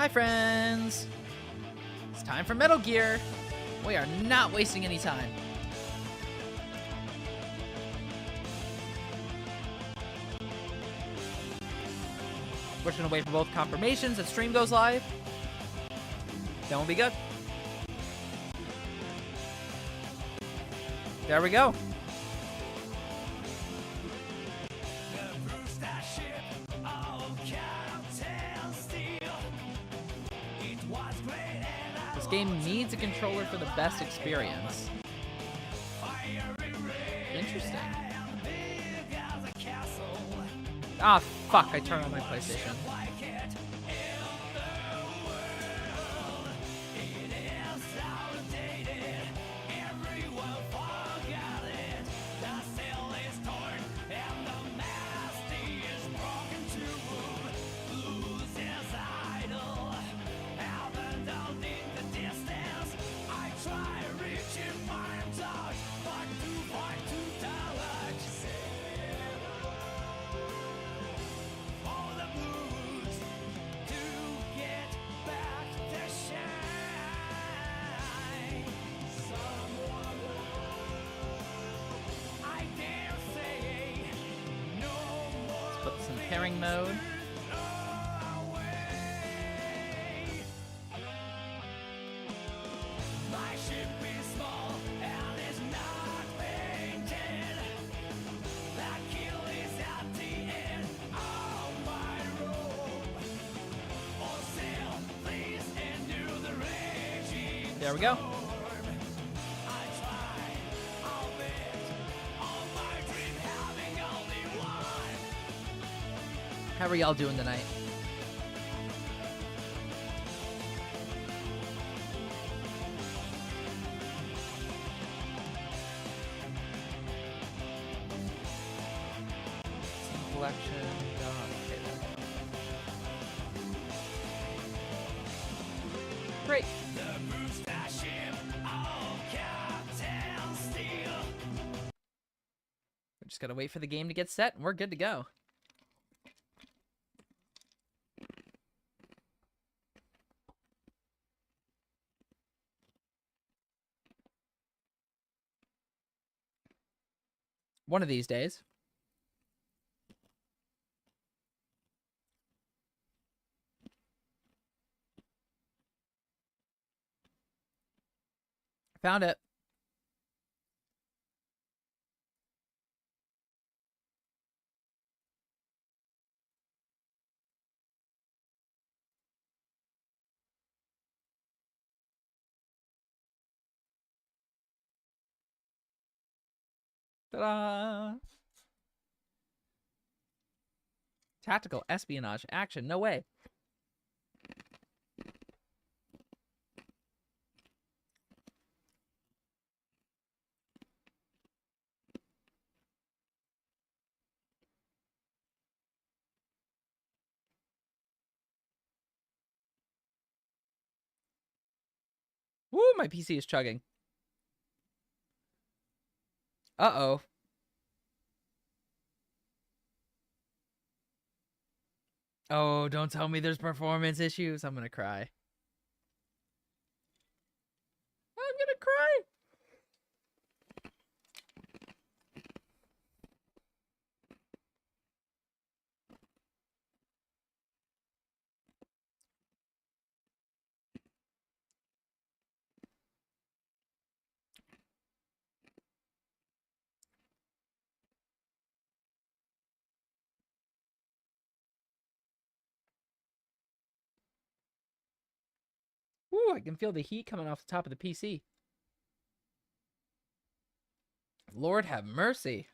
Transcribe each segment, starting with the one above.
Hi friends! It's time for Metal Gear! We are not wasting any time. We're just gonna wait for both confirmations that stream goes live. Then we'll be good. There we go. This game needs a controller for the best experience. Interesting. Ah, fuck, I turned on my PlayStation. Pairing mode. There we go. How are y'all doing tonight? Collection. Okay. Great. We just gotta wait for the game to get set and we're good to go. One of these days. Found it. Ta-da! Tactical espionage action. No way. Woo, my PC is chugging. Uh-oh. Oh, don't tell me there's performance issues. I'm gonna cry. I'm gonna cry. Ooh, I can feel the heat coming off the top of the PC. Lord have mercy.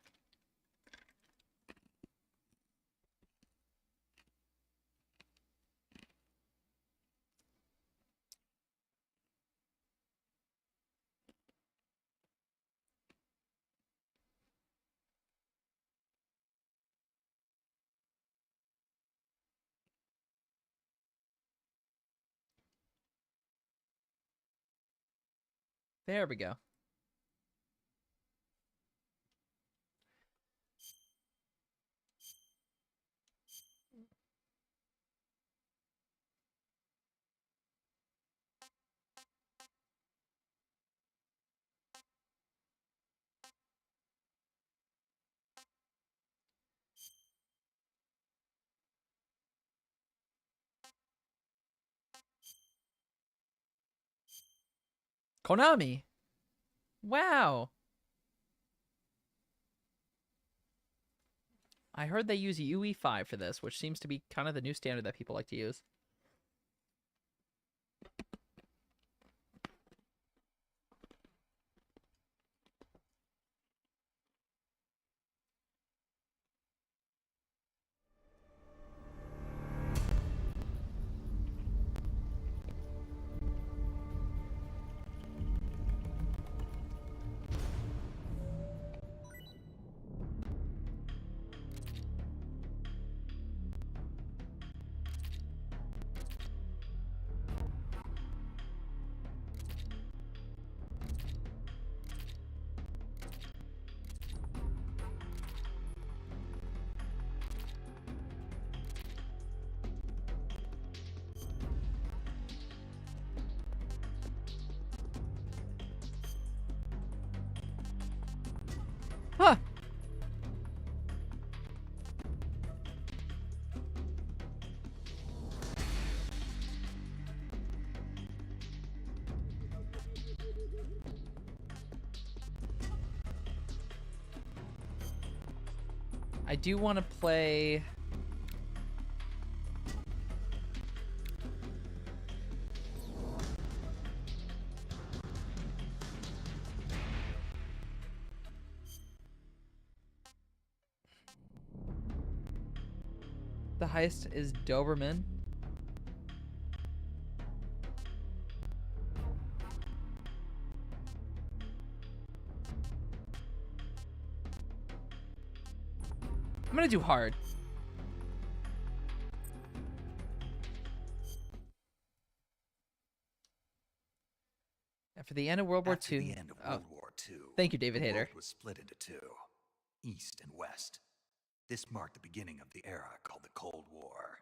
There we go. Konami. Wow. I heard they use UE5 for this, which seems to be kind of the new standard that people like to use. Huh. I do want to play... The highest is Doberman. I'm gonna do hard. After the end of World War II. The end of World War II. Thank you, David Hayter. The world was split into two, East and West. This marked the beginning of the era called the Cold War.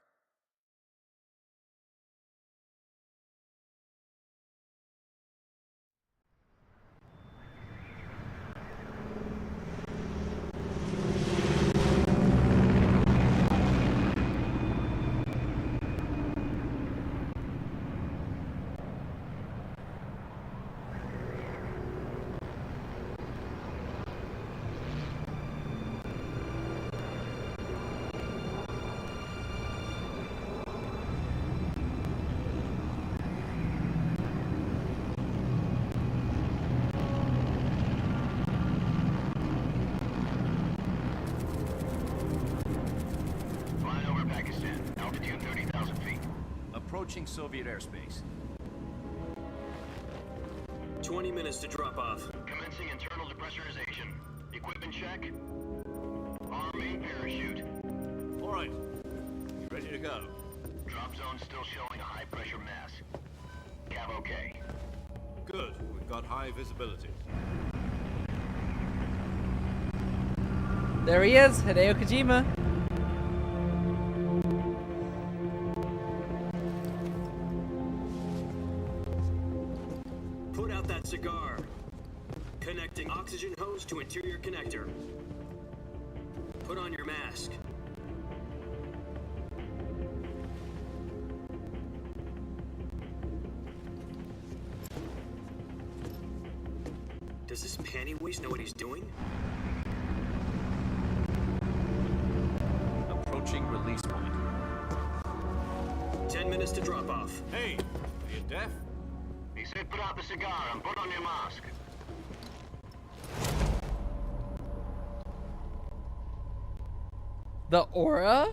Approaching Soviet airspace. 20 minutes to drop off. Commencing internal depressurization. Equipment check. Arm main parachute. All right. You ready to go? Drop zone still showing a high pressure mass. Cav okay. Good. We've got high visibility. There he is, Hideo Kojima. Put out that cigar. Connecting oxygen hose to interior connector. Put on your mask. Does this panty waste know what he's doing? Approaching release point. 10 minutes to drop off. Hey, are you deaf? He said put out the cigar and put on your mask. The aura?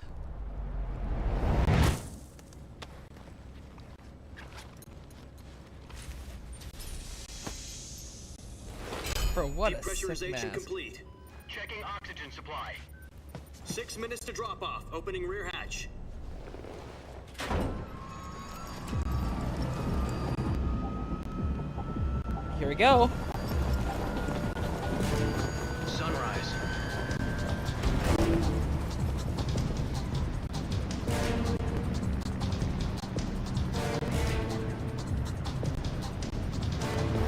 Bro, what a sick Depressurization mask. complete. Checking oxygen supply. 6 minutes to drop off. Opening rear hatch. Here we go. Sunrise.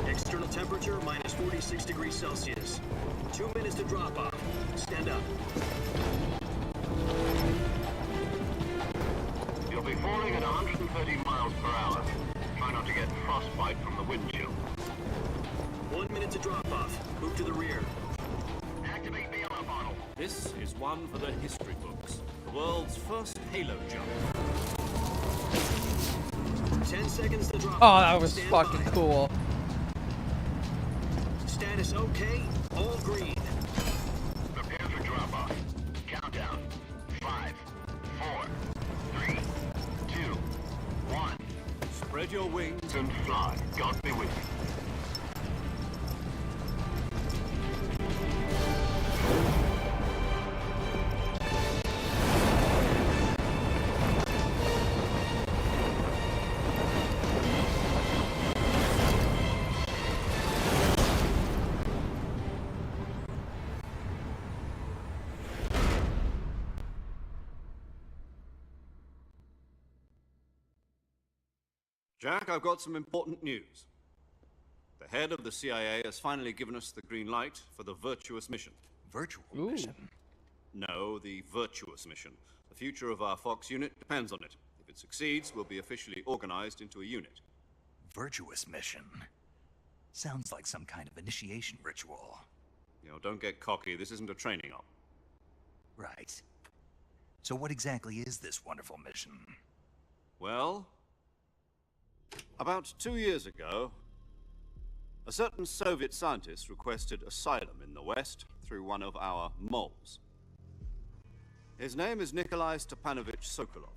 External temperature minus 46 degrees Celsius. 2 minutes to drop off. Stand up. You'll be falling at 130 miles per hour. Try not to get frostbite from the wind chill. head to drop-off. Move to the rear. Activate bailout model. This is one for the history books. The world's first Halo jump. 10 seconds to drop Oh, off. that was Stand fucking by. cool. Status okay. All green. Prepare for drop-off. Countdown. 5, 4, 3, 2, 1. Spread your wings And fly. God be with you. Jack, I've got some important news. The head of the CIA has finally given us the green light for the virtuous mission. Virtual Ooh. mission. No, the virtuous mission. The future of our Fox unit depends on it. If it succeeds, we'll be officially organized into a unit. Virtuous mission. Sounds like some kind of initiation ritual. You know, don't get cocky. This isn't a training op. Right. So what exactly is this wonderful mission? Well, about 2 years ago, a certain Soviet scientist requested asylum in the West through one of our moles. His name is Nikolai Stepanovich Sokolov.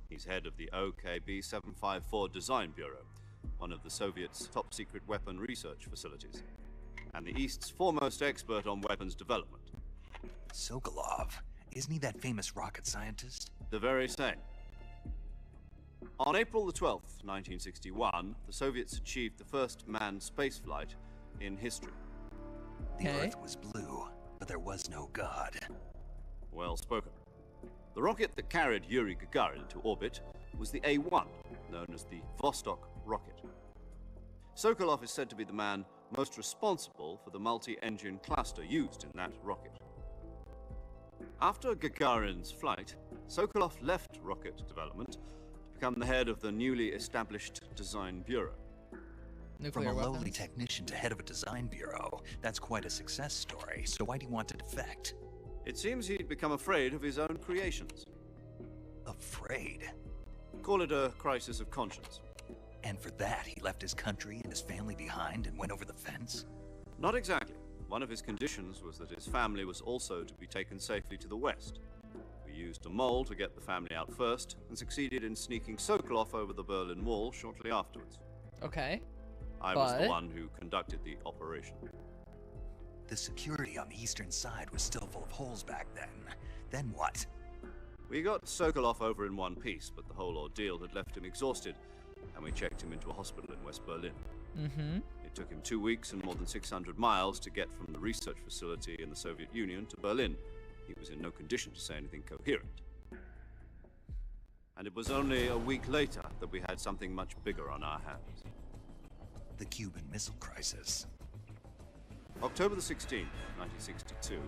He's head of the OKB 754 Design Bureau, one of the Soviets' top-secret weapon research facilities, and the East's foremost expert on weapons development. Sokolov. Isn't he that famous rocket scientist? The very same. On April the 12th, 1961, the Soviets achieved the first manned spaceflight in history. The Okay. Earth was blue, but there was no God. Well spoken. The rocket that carried Yuri Gagarin to orbit was the A-1, known as the Vostok rocket. Sokolov is said to be the man most responsible for the multi-engine cluster used in that rocket. After Gagarin's flight, Sokolov left rocket development to become the head of the newly established Design Bureau. From Nuclear a lowly weapons. technician to head of a design bureau, that's quite a success story. So why do you want to defect? It seems he'd become afraid of his own creations. Afraid. Call it a crisis of conscience. And for that, he left his country and his family behind and went over the fence? Not exactly. One of his conditions was that his family was also to be taken safely to the west. We used a mole to get the family out first, and succeeded in sneaking Sokolov over the Berlin Wall shortly afterwards. Okay. I was the But- one who conducted the operation. The security on the eastern side was still full of holes back then. Then what? We got Sokolov over in one piece, but the whole ordeal had left him exhausted, and we checked him into a hospital in West Berlin. Mm-hmm. It took him 2 weeks and more than 600 miles to get from the research facility in the Soviet Union to Berlin. He was in no condition to say anything coherent. And it was only a week later that we had something much bigger on our hands. The Cuban Missile Crisis. October the 16th, 1962,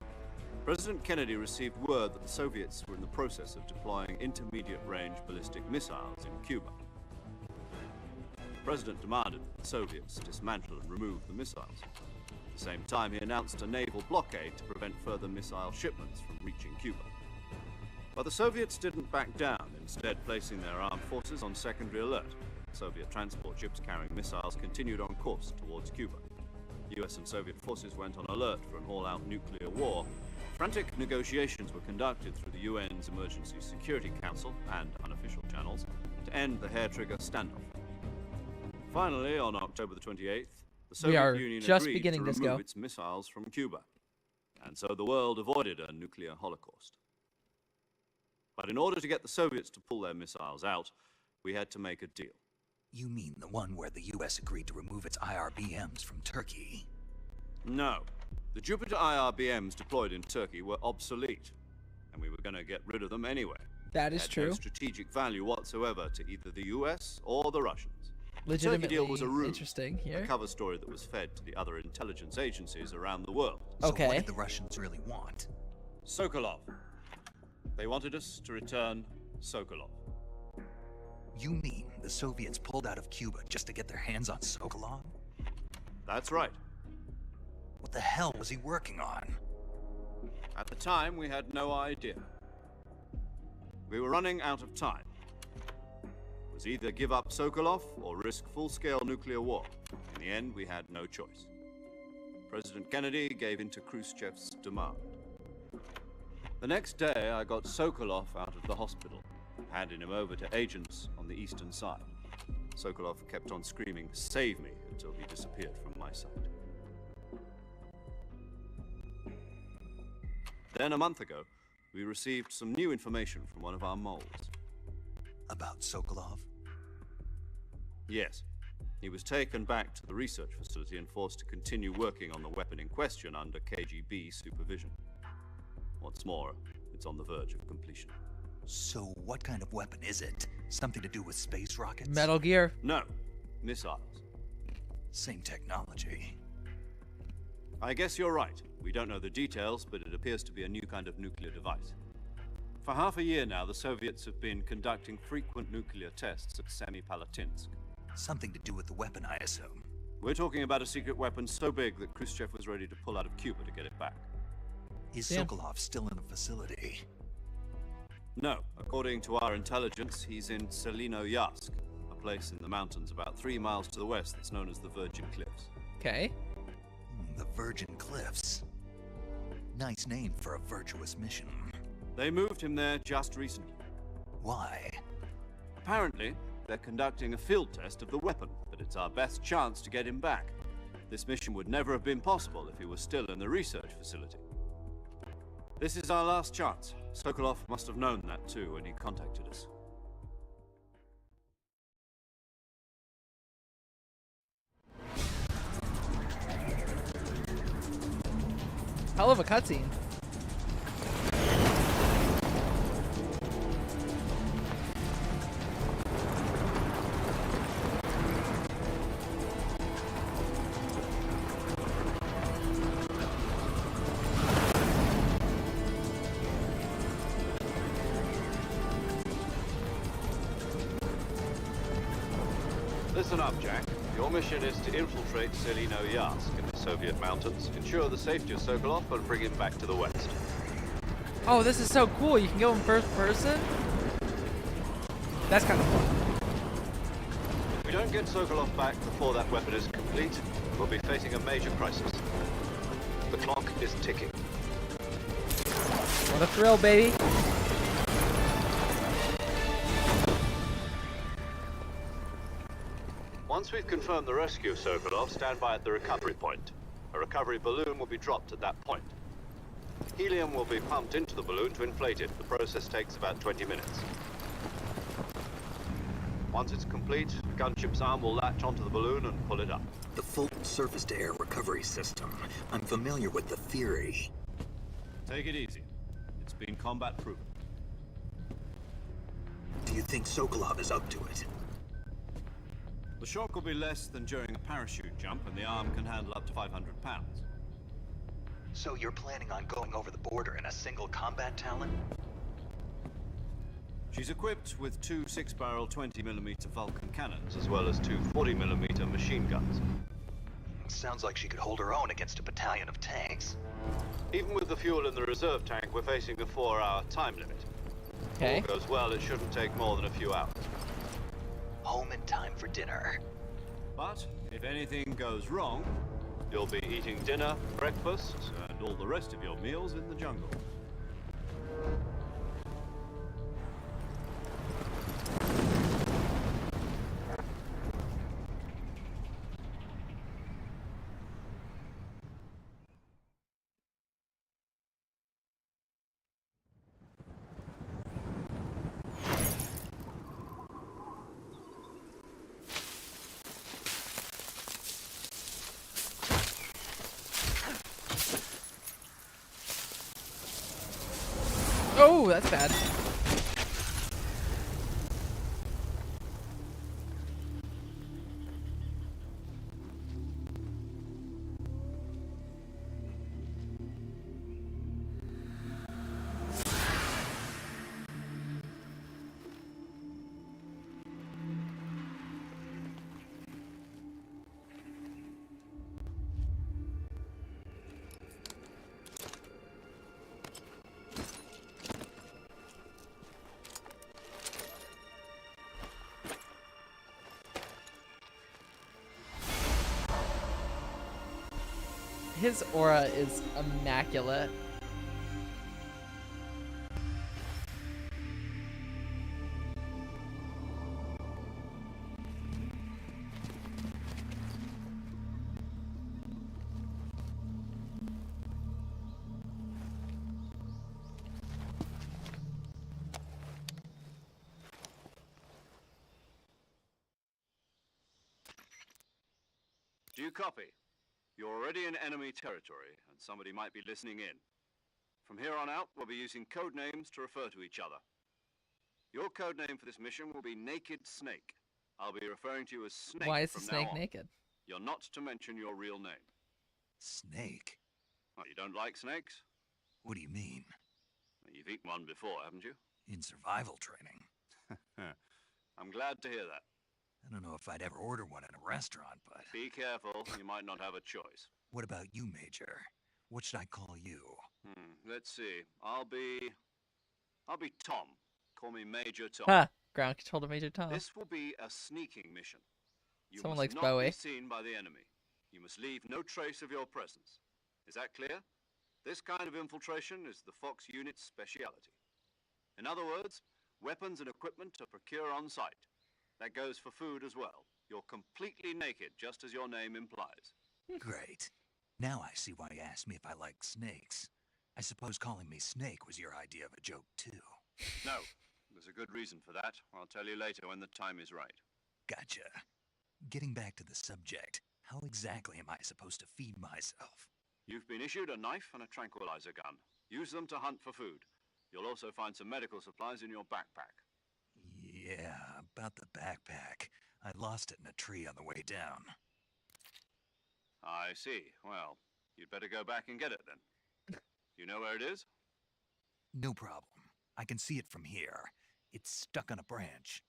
President Kennedy received word that the Soviets were in the process of deploying intermediate-range ballistic missiles in Cuba. The President demanded that the Soviets dismantle and remove the missiles. At the same time, he announced a naval blockade to prevent further missile shipments from reaching Cuba. But the Soviets didn't back down, instead placing their armed forces on secondary alert. Soviet transport ships carrying missiles continued on course towards Cuba. US and Soviet forces went on alert for an all-out nuclear war. Frantic negotiations were conducted through the UN's Emergency Security Council and unofficial channels to end the hair-trigger standoff. Finally, on October the 28th, the Soviet are Union just agreed beginning to this remove go. its missiles from Cuba. And so the world avoided a nuclear holocaust. But in order to get the Soviets to pull their missiles out, we had to make a deal. You mean the one where the US agreed to remove its IRBMs from Turkey? No. The Jupiter IRBMs deployed in Turkey were obsolete, and we were going to get rid of them anyway. That They is had true. no strategic value whatsoever to either the US or the Russians. Legitimately The Turkey deal was a ruse, interesting a here. cover story that was fed to the other intelligence agencies around the world. So Okay. what did the Russians really want? Sokolov. They wanted us to return Sokolov. You mean the Soviets pulled out of Cuba just to get their hands on Sokolov? That's right. What the hell was he working on? At the time, we had no idea. We were running out of time. It was either give up Sokolov or risk full-scale nuclear war. In the end, we had no choice. President Kennedy gave in to Khrushchev's demand. The next day, I got Sokolov out of the hospital, handing him over to agents on the eastern side. Sokolov kept on screaming, "Save me," until he disappeared from my sight. Then, a month ago, we received some new information from one of our moles. About Sokolov? Yes. He was taken back to the research facility and forced to continue working on the weapon in question under KGB supervision. What's more, it's on the verge of completion. So what kind of weapon is it? Something to do with space rockets? Metal Gear. No, missiles. Same technology. I guess you're right. We don't know the details, but it appears to be a new kind of nuclear device. For half a year now, the Soviets have been conducting frequent nuclear tests at Semipalatinsk. Something to do with the weapon, I assume. We're talking about a secret weapon so big that Khrushchev was ready to pull out of Cuba to get it back. Is Damn. Sokolov still in the facility? No, according to our intelligence, he's in Selino-Yarsk, a place in the mountains about 3 miles to the west that's known as the Virgin Cliffs. Okay. The Virgin Cliffs. Nice name for a virtuous mission. They moved him there just recently. Why? Apparently, they're conducting a field test of the weapon, but it's our best chance to get him back. This mission would never have been possible if he was still in the research facility. This is our last chance. Sokolov must have known that too when he contacted us. Hell of a cutscene. Listen up, Jack. Your mission is to infiltrate Selino-Yarsk in the Soviet mountains, ensure the safety of Sokolov, and bring him back to the west. Oh, this is so cool. You can go in first person. That's kind of fun. If we don't get Sokolov back before that weapon is complete, we'll be facing a major crisis. The clock is ticking. What a thrill, baby. Once we've confirmed the rescue of Sokolov, stand by at the recovery point. A recovery balloon will be dropped at that point. Helium will be pumped into the balloon to inflate it. The process takes about 20 minutes. Once it's complete, gunship's arm will latch onto the balloon and pull it up. The full surface-to-air recovery system. I'm familiar with the theory. Take it easy. It's been combat proven. Do you think Sokolov is up to it? The shock will be less than during a parachute jump, and the arm can handle up to 500 pounds. So you're planning on going over the border in a single combat Talon? She's equipped with two 6-barrel 20mm Vulcan cannons, as well as two 40mm machine guns. Sounds like she could hold her own against a battalion of tanks. Even with the fuel in the reserve tank, we're facing a 4-hour time limit. Okay. If all goes well, it shouldn't take more than a few hours. Home in time for dinner. But if anything goes wrong, you'll be eating dinner, breakfast, and all the rest of your meals in the jungle. Oh, that's bad. His aura is immaculate. Do you copy? You're already in enemy territory, and somebody might be listening in. From here on out, we'll be using code names to refer to each other. Your code name for this mission will be Naked Snake. I'll be referring to you as Snake Why is the from snake now on. naked? You're not to mention your real name. Snake? Well, you don't like snakes? What do you mean? You've eaten one before, haven't you? In survival training? I'm glad to hear that. I don't know if I'd ever order one at a restaurant, but... Be careful, you might not have a choice. What about you, Major? What should I call you? Let's see. I'll be Tom. Call me Major Tom. Huh. Ground control to Major Tom. This will be a sneaking mission. You Someone must likes not Bowie. be seen by the enemy. You must leave no trace of your presence. Is that clear? This kind of infiltration is the Fox unit's speciality. In other words, weapons and equipment are procured on site. That goes for food as well. You're completely naked, just as your name implies. Great. Now I see why you asked me if I like snakes. I suppose calling me Snake was your idea of a joke, too. No, there's a good reason for that. I'll tell you later when the time is right. Gotcha. Getting back to the subject, how exactly am I supposed to feed myself? You've been issued a knife and a tranquilizer gun. Use them to hunt for food. You'll also find some medical supplies in your backpack. Yeah, about the backpack. I lost it in a tree on the way down. I see. Well, you'd better go back and get it then. You know where it is? No problem. I can see it from here. It's stuck on a branch.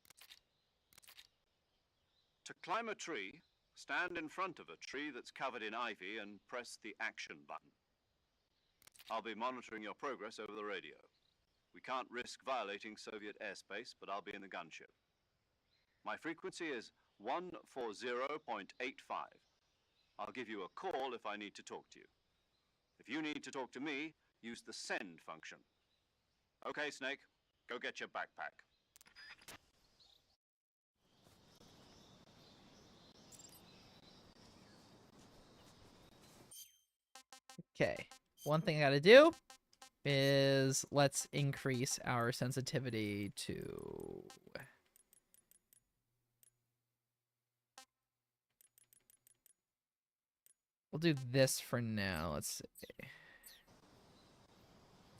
To climb a tree, stand in front of a tree that's covered in ivy and press the action button. I'll be monitoring your progress over the radio. We can't risk violating Soviet airspace, but I'll be in the gunship. My frequency is 140.85. I'll give you a call if I need to talk to you. If you need to talk to me, use the send function. Okay, Snake, go get your backpack. Okay. One thing I gotta do is let's increase our sensitivity to... We'll do this for now. Let's see.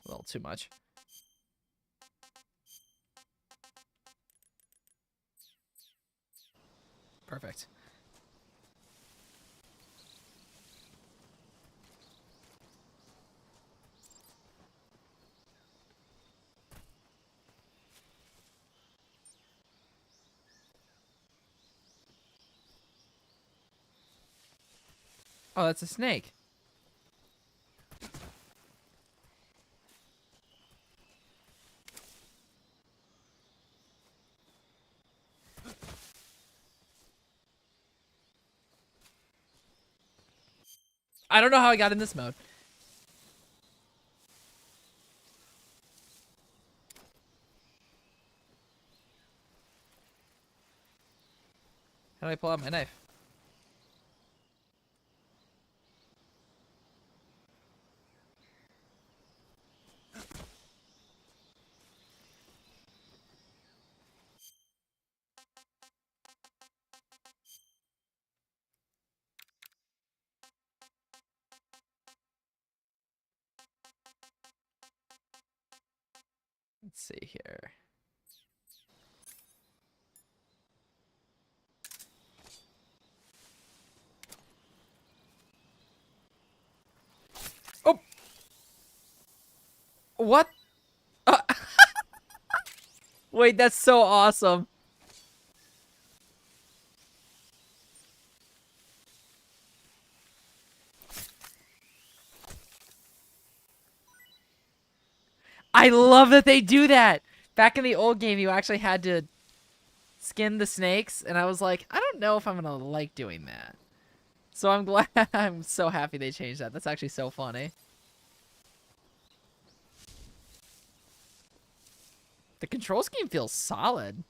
A little too much. Perfect. Oh, that's a snake. I don't know how I got in this mode. How do I pull out my knife? Let's see here. Oh! What? Wait, that's so awesome. I love that they do that. Back in the old game, you actually had to skin the snakes, and I was like, I don't know if I'm gonna like doing that. So I'm glad. I'm so happy they changed that. That's actually so funny. The control scheme feels solid.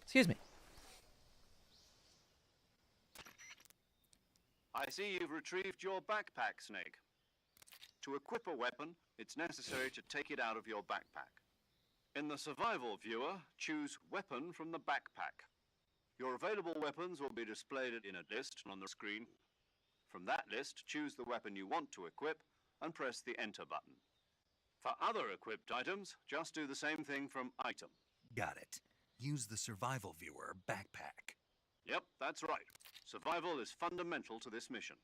Excuse me. I see you've retrieved your backpack, Snake. To equip a weapon, it's necessary to take it out of your backpack. In the survival viewer, choose Weapon from the backpack. Your available weapons will be displayed in a list on the screen. From that list, choose the weapon you want to equip and press the Enter button. For other equipped items, just do the same thing from Item. Got it. Use the survival viewer backpack. Yep, that's right. Survival is fundamental to this mission.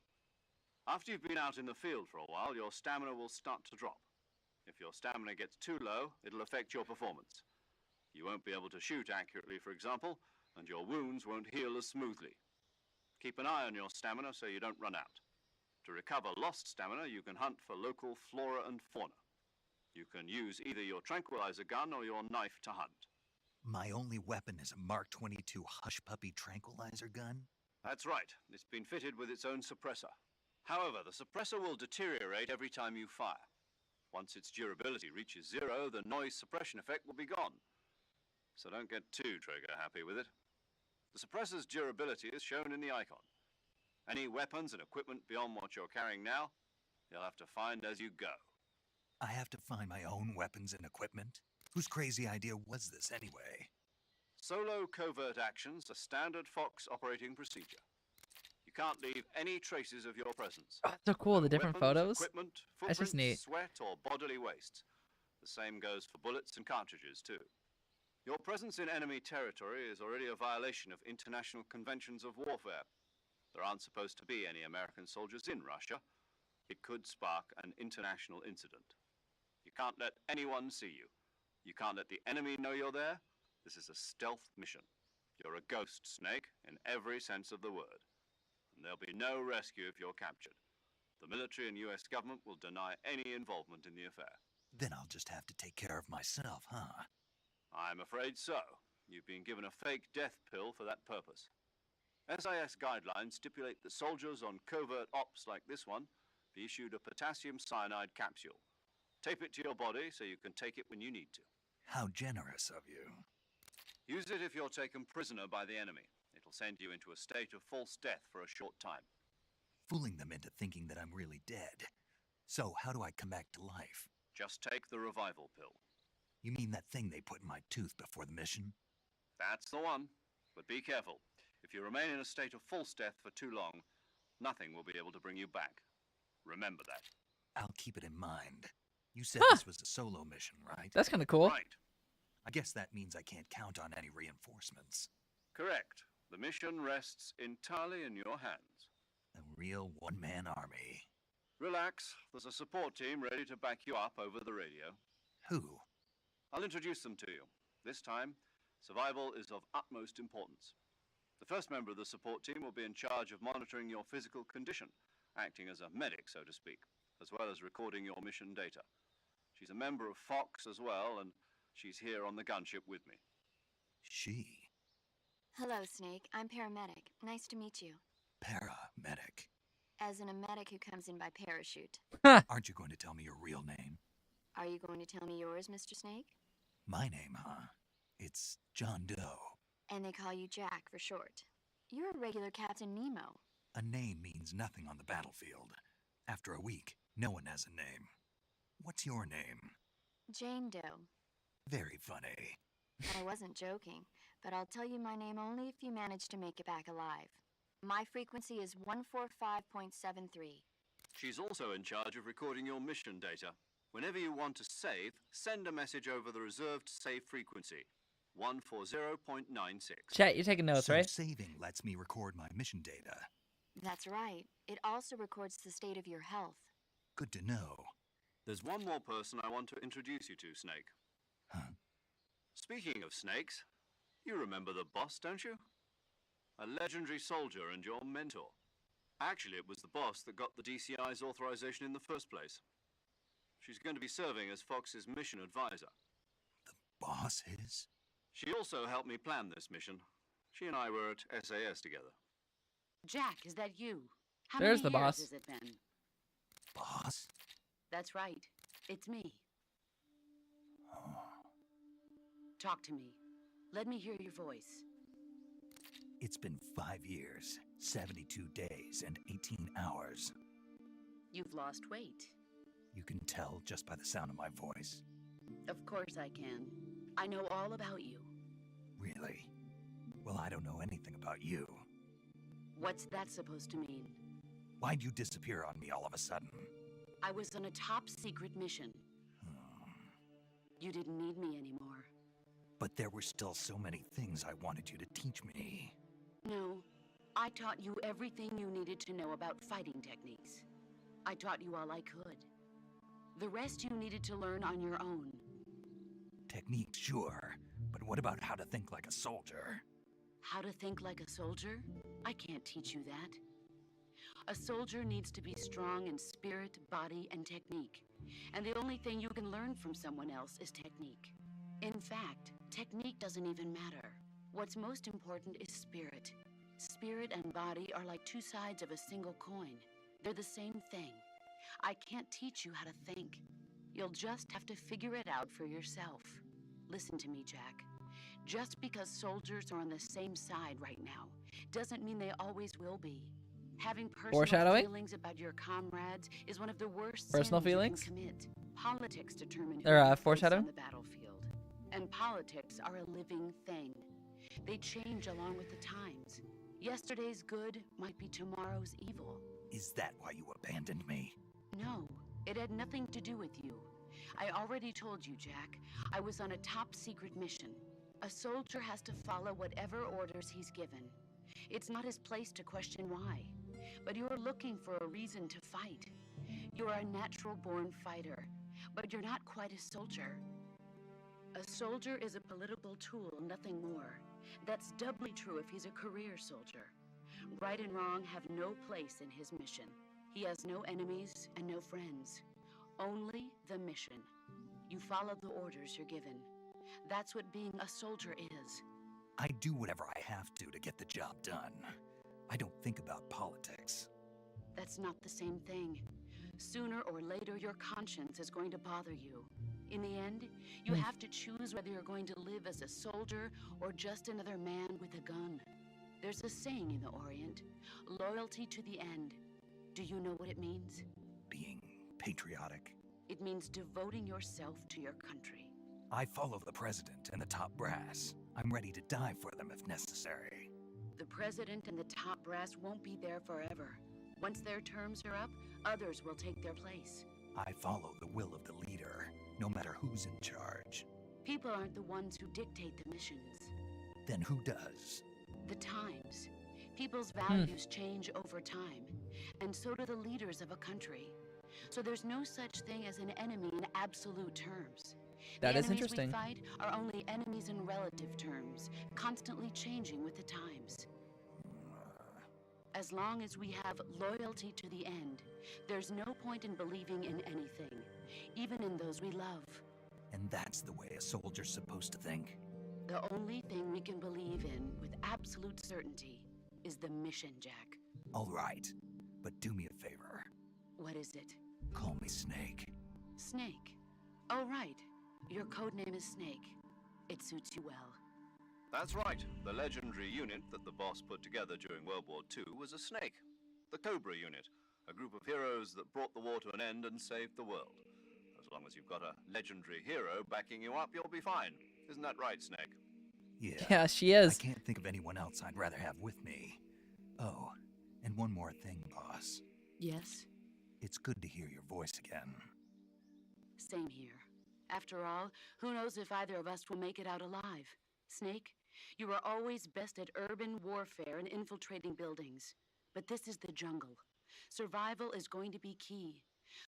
After you've been out in the field for a while, your stamina will start to drop. If your stamina gets too low, it'll affect your performance. You won't be able to shoot accurately, for example, and your wounds won't heal as smoothly. Keep an eye on your stamina so you don't run out. To recover lost stamina, you can hunt for local flora and fauna. You can use either your tranquilizer gun or your knife to hunt. My only weapon is a Mark 22 Hush Puppy tranquilizer gun? That's right. It's been fitted with its own suppressor. However, the suppressor will deteriorate every time you fire. Once its durability reaches 0, the noise suppression effect will be gone. So don't get too trigger-happy with it. The suppressor's durability is shown in the icon. Any weapons and equipment beyond what you're carrying now, you'll have to find as you go. I have to find my own weapons and equipment? Whose crazy idea was this anyway? Solo covert actions are standard Fox operating procedure. You can't leave any traces of your presence. Oh, so cool. The No different weapons, photos. Equipment, That's just footprints, neat. sweat, or bodily waste. The same goes for bullets and cartridges, too. Your presence in enemy territory is already a violation of international conventions of warfare. There aren't supposed to be any American soldiers in Russia. It could spark an international incident. You can't let anyone see you. You can't let the enemy know you're there. This is a stealth mission. You're a ghost, Snake, in every sense of the word. And there'll be no rescue if you're captured. The military and US government will deny any involvement in the affair. Then I'll just have to take care of myself, huh? I'm afraid so. You've been given a fake death pill for that purpose. SIS guidelines stipulate that soldiers on covert ops like this one be issued a potassium cyanide capsule. Tape it to your body so you can take it when you need to. How generous of you. Use it if you're taken prisoner by the enemy. It'll send you into a state of false death for a short time. Fooling them into thinking that I'm really dead. So how do I come back to life? Just take the revival pill. You mean that thing they put in my tooth before the mission? That's the one. But be careful. If you remain in a state of false death for too long, nothing will be able to bring you back. Remember that. I'll keep it in mind. You said Huh. this was a solo mission, right? That's kind of cool. Right. I guess that means I can't count on any reinforcements. Correct. The mission rests entirely in your hands. A real one-man army. Relax. There's a support team ready to back you up over the radio. Who? I'll introduce them to you. This time, survival is of utmost importance. The first member of the support team will be in charge of monitoring your physical condition, acting as a medic, so to speak, as well as recording your mission data. She's a member of Fox as well, and she's here on the gunship with me. She. Hello, Snake. I'm paramedic. Nice to meet you. Paramedic. As in a medic who comes in by parachute. Aren't you going to tell me your real name? Are you going to tell me yours, Mr. Snake? My name, huh? It's John Doe. And they call you Jack for short. You're a regular Captain Nemo. A name means nothing on the battlefield. After a week, no one has a name. What's your name? Jane Doe. Very funny. I wasn't joking, but I'll tell you my name only if you manage to make it back alive. My frequency is 145.73. She's also in charge of recording your mission data. Whenever you want to save, send a message over the reserved save frequency, 140.96. Chat, you're taking notes, So right? saving lets me record my mission data. That's right. It also records the state of your health. Good to know. There's one more person I want to introduce you to, Snake. Huh? Speaking of snakes, you remember the boss, don't you? A legendary soldier and your mentor. Actually, it was the boss that got the DCI's authorization in the first place. She's going to be serving as Fox's mission advisor. Boss is? She also helped me plan this mission. She and I were at SAS together. Jack, is that you? How There's many the years boss. has it been? Boss? That's right. It's me. Oh. Talk to me. Let me hear your voice. It's been 5 years, 72 days, and 18 hours. You've lost weight. You can tell just by the sound of my voice. Of course I can. I know all about you. Really? Well, I don't know anything about you. What's that supposed to mean? Why'd you disappear on me all of a sudden? I was on a top secret mission. You didn't need me anymore. But there were still so many things I wanted you to teach me. No, I taught you everything you needed to know about fighting techniques. I taught you all I could. The rest you needed to learn on your own. Techniques, sure. But what about how to think like a soldier? How to think like a soldier? I can't teach you that. A soldier needs to be strong in spirit, body, and technique. And the only thing you can learn from someone else is technique. In fact, technique doesn't even matter. What's most important is spirit. Spirit and body are like two sides of a single coin. They're the same thing. I can't teach you how to think. You'll just have to figure it out for yourself. Listen to me, Jack. Just because soldiers are on the same side right now doesn't mean they always will be. Having personal Foreshadowing? feelings about your comrades is one of the worst Personal sins you feelings? can commit. Politics determine Or, who you face foreshadowing? on the battlefield. And politics are a living thing. They change along with the times. Yesterday's good might be tomorrow's evil. Is that why you abandoned me? No, it had nothing to do with you. I already told you, Jack. I was on a top secret mission. A soldier has to follow whatever orders he's given. It's not his place to question why. But you're looking for a reason to fight. You're a natural-born fighter, but you're not quite a soldier. A soldier is a political tool, nothing more. That's doubly true if he's a career soldier. Right and wrong have no place in his mission. He has no enemies and no friends. Only the mission. You follow the orders you're given. That's what being a soldier is. I do whatever I have to get the job done. I don't think about politics. That's not the same thing. Sooner or later, your conscience is going to bother you. In the end, you have to choose whether you're going to live as a soldier or just another man with a gun. There's a saying in the Orient, loyalty to the end. Do you know what it means? Being patriotic. It means devoting yourself to your country. I follow the president and the top brass. I'm ready to die for them if necessary. The president and the top brass won't be there forever. Once their terms are up, others will take their place. I follow the will of the leader, no matter who's in charge. People aren't the ones who dictate the missions. Then who does? The times. People's values change over time, and so do the leaders of a country. So there's no such thing as an enemy in absolute terms. That is The enemies interesting. we fight are only enemies in relative terms, constantly changing with the times. As long as we have loyalty to the end, there's no point in believing in anything, even in those we love. And that's the way a soldier's supposed to think? The only thing we can believe in with absolute certainty is the mission, Jack. All right, but do me a favor. What is it? Call me Snake. Snake. Oh, right. Your code name is Snake. It suits you well. That's right. The legendary unit that the boss put together during World War II was a snake. The Cobra unit, a group of heroes that brought the war to an end and saved the world. As long as you've got a legendary hero backing you up, you'll be fine. Isn't that right, Snake? Yeah, she I is. can't think of anyone else I'd rather have with me. Oh, and one more thing, boss. Yes? It's good to hear your voice again. Same here. After all, who knows if either of us will make it out alive? Snake, you are always best at urban warfare and infiltrating buildings. But this is the jungle. Survival is going to be key.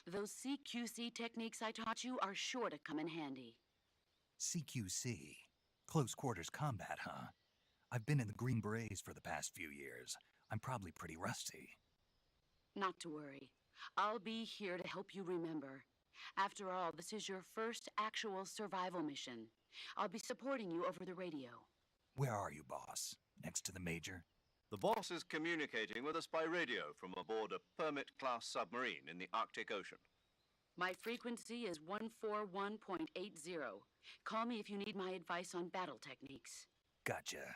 Those CQC techniques I taught you are sure to come in handy. CQC. Close quarters combat, huh? I've been in the Green Berets for the past few years. I'm probably pretty rusty. Not to worry. I'll be here to help you remember. After all, this is your first actual survival mission. I'll be supporting you over the radio. Where are you, boss? Next to the Major? The boss is communicating with us by radio from aboard a Permit-class submarine in the Arctic Ocean. My frequency is 141.80. Call me if you need my advice on battle techniques. Gotcha.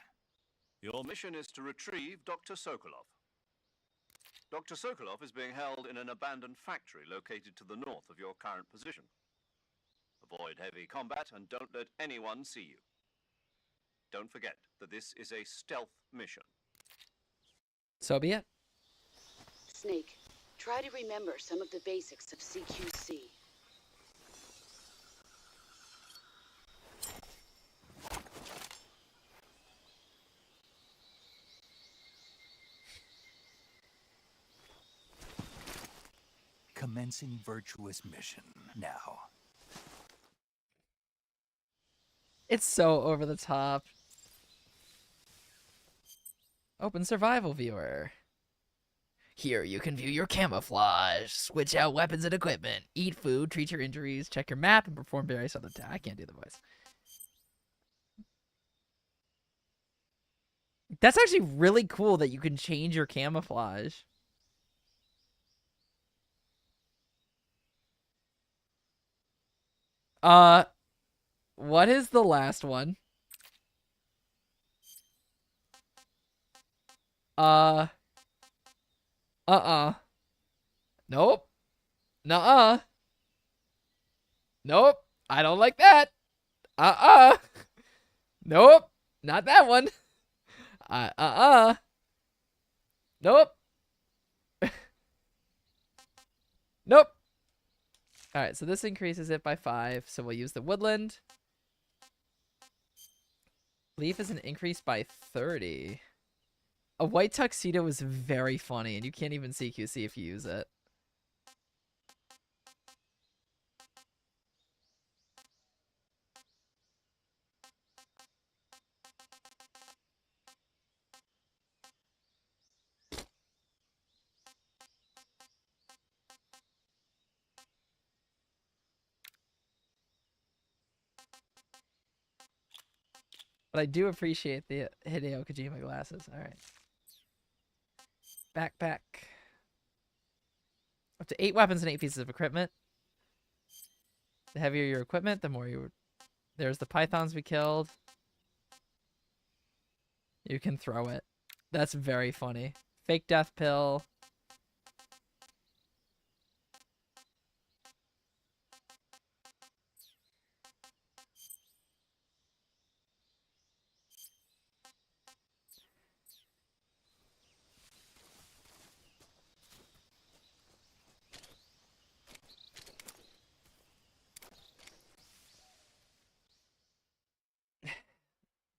Your mission is to retrieve Dr. Sokolov. Dr. Sokolov is being held in an abandoned factory located to the north of your current position. Avoid heavy combat and don't let anyone see you. Don't forget that this is a stealth mission. So be it. Snake, try to remember some of the basics of CQC. Commencing virtuous mission now. It's so over the top. Open survival viewer. Here you can view your camouflage, switch out weapons and equipment, eat food, treat your injuries, check your map, and perform various other tasks. I can't do the voice. That's actually really cool that you can change your camouflage. What is the last one? Nope. Nuh-uh. Nope. I don't like that. Nope. Not that one. Nope. Nope. Alright, so this increases it by 5, so we'll use the woodland. Leaf is an increase by 30. A white tuxedo is very funny, and you can't even CQC if you use it. But I do appreciate the Hideo Kojima glasses. All right. Backpack. Up to 8 weapons and 8 pieces of equipment. The heavier your equipment, the more you... There's the pythons we killed. You can throw it. That's very funny. Fake death pill.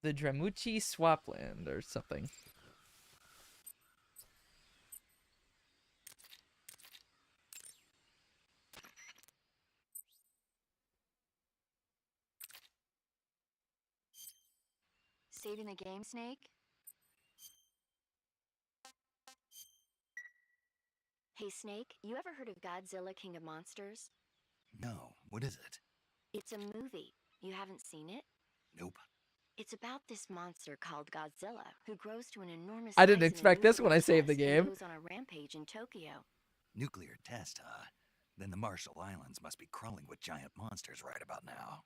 The Dramuchi Swapland or something. Saving the game, Snake? Hey, Snake, you ever heard of Godzilla King of Monsters? No, what is it? It's a movie. You haven't seen it? Nope. It's about this monster called Godzilla, who grows to an enormous I didn't size in a expect this when I nuclear saved the test and game. goes on a rampage in Tokyo. Nuclear test, huh? Then the Marshall Islands must be crawling with giant monsters right about now.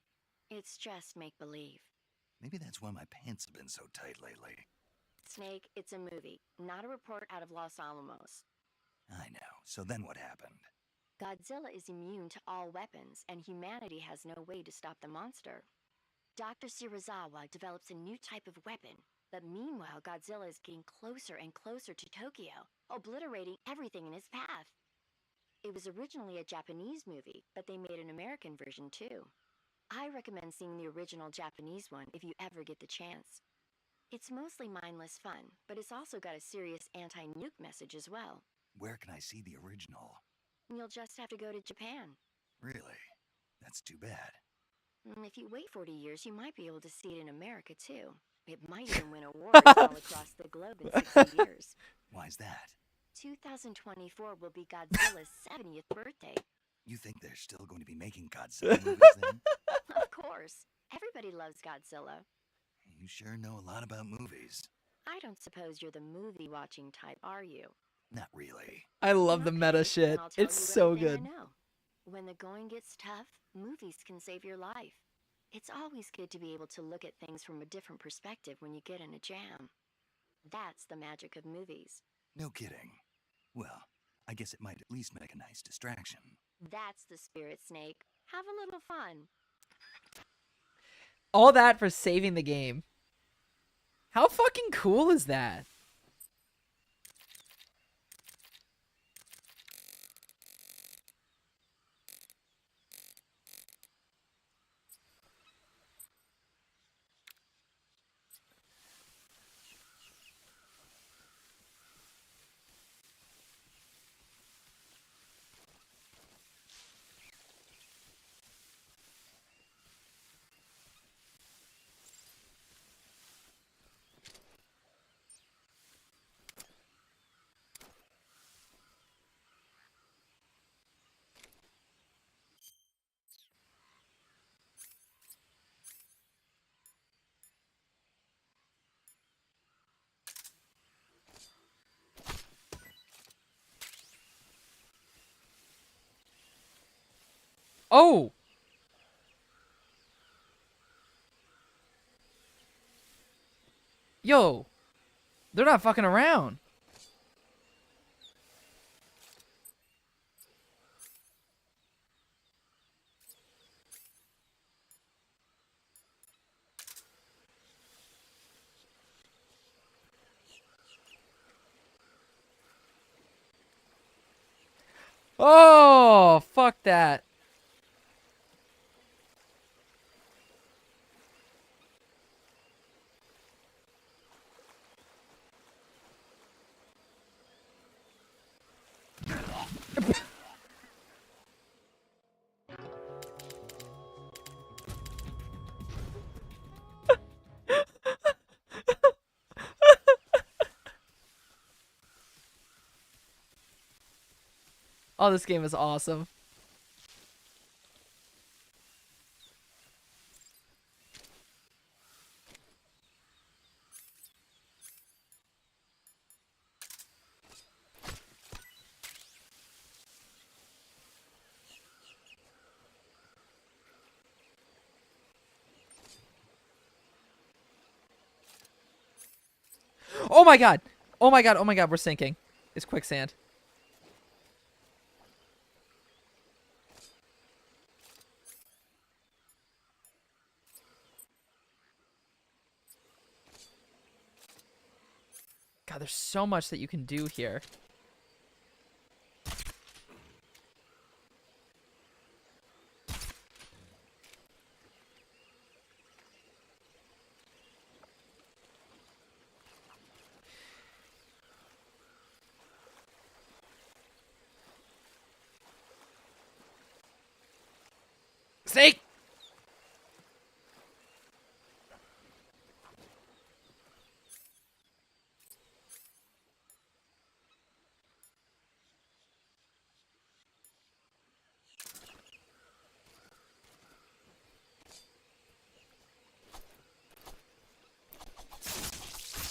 It's just make-believe. Maybe that's why my pants have been so tight lately. Snake, it's a movie, not a report out of Los Alamos. I know. So then what happened? Godzilla is immune to all weapons, and humanity has no way to stop the monster. Dr. Shirazawa develops a new type of weapon, but meanwhile Godzilla is getting closer and closer to Tokyo, obliterating everything in his path. It was originally a Japanese movie, but they made an American version too. I recommend seeing the original Japanese one if you ever get the chance. It's mostly mindless fun, but it's also got a serious anti-nuke message as well. Where can I see the original? You'll just have to go to Japan. Really? That's too bad. If you wait 40 years, you might be able to see it in America, too. It might even win awards all across the globe in 60 years. Why's that? 2024 will be Godzilla's 70th birthday. You think they're still going to be making Godzilla movies then? Of course. Everybody loves Godzilla. You sure know a lot about movies. I don't suppose you're the movie-watching type, are you? Not really. I love the Okay, meta then shit. I'll tell It's you so everything I good. know. When the going gets tough, movies can save your life. It's always good to be able to look at things from a different perspective when you get in a jam. That's the magic of movies. No kidding. Well, I guess it might at least make a nice distraction. That's the spirit, Snake. Have a little fun. All that for saving the game. How fucking cool is that? Oh! Yo! They're not fucking around. Oh! Fuck that. Oh, this game is awesome. Oh my god! Oh my god, oh my god, we're sinking. It's quicksand. God, there's so much that you can do here. Snake!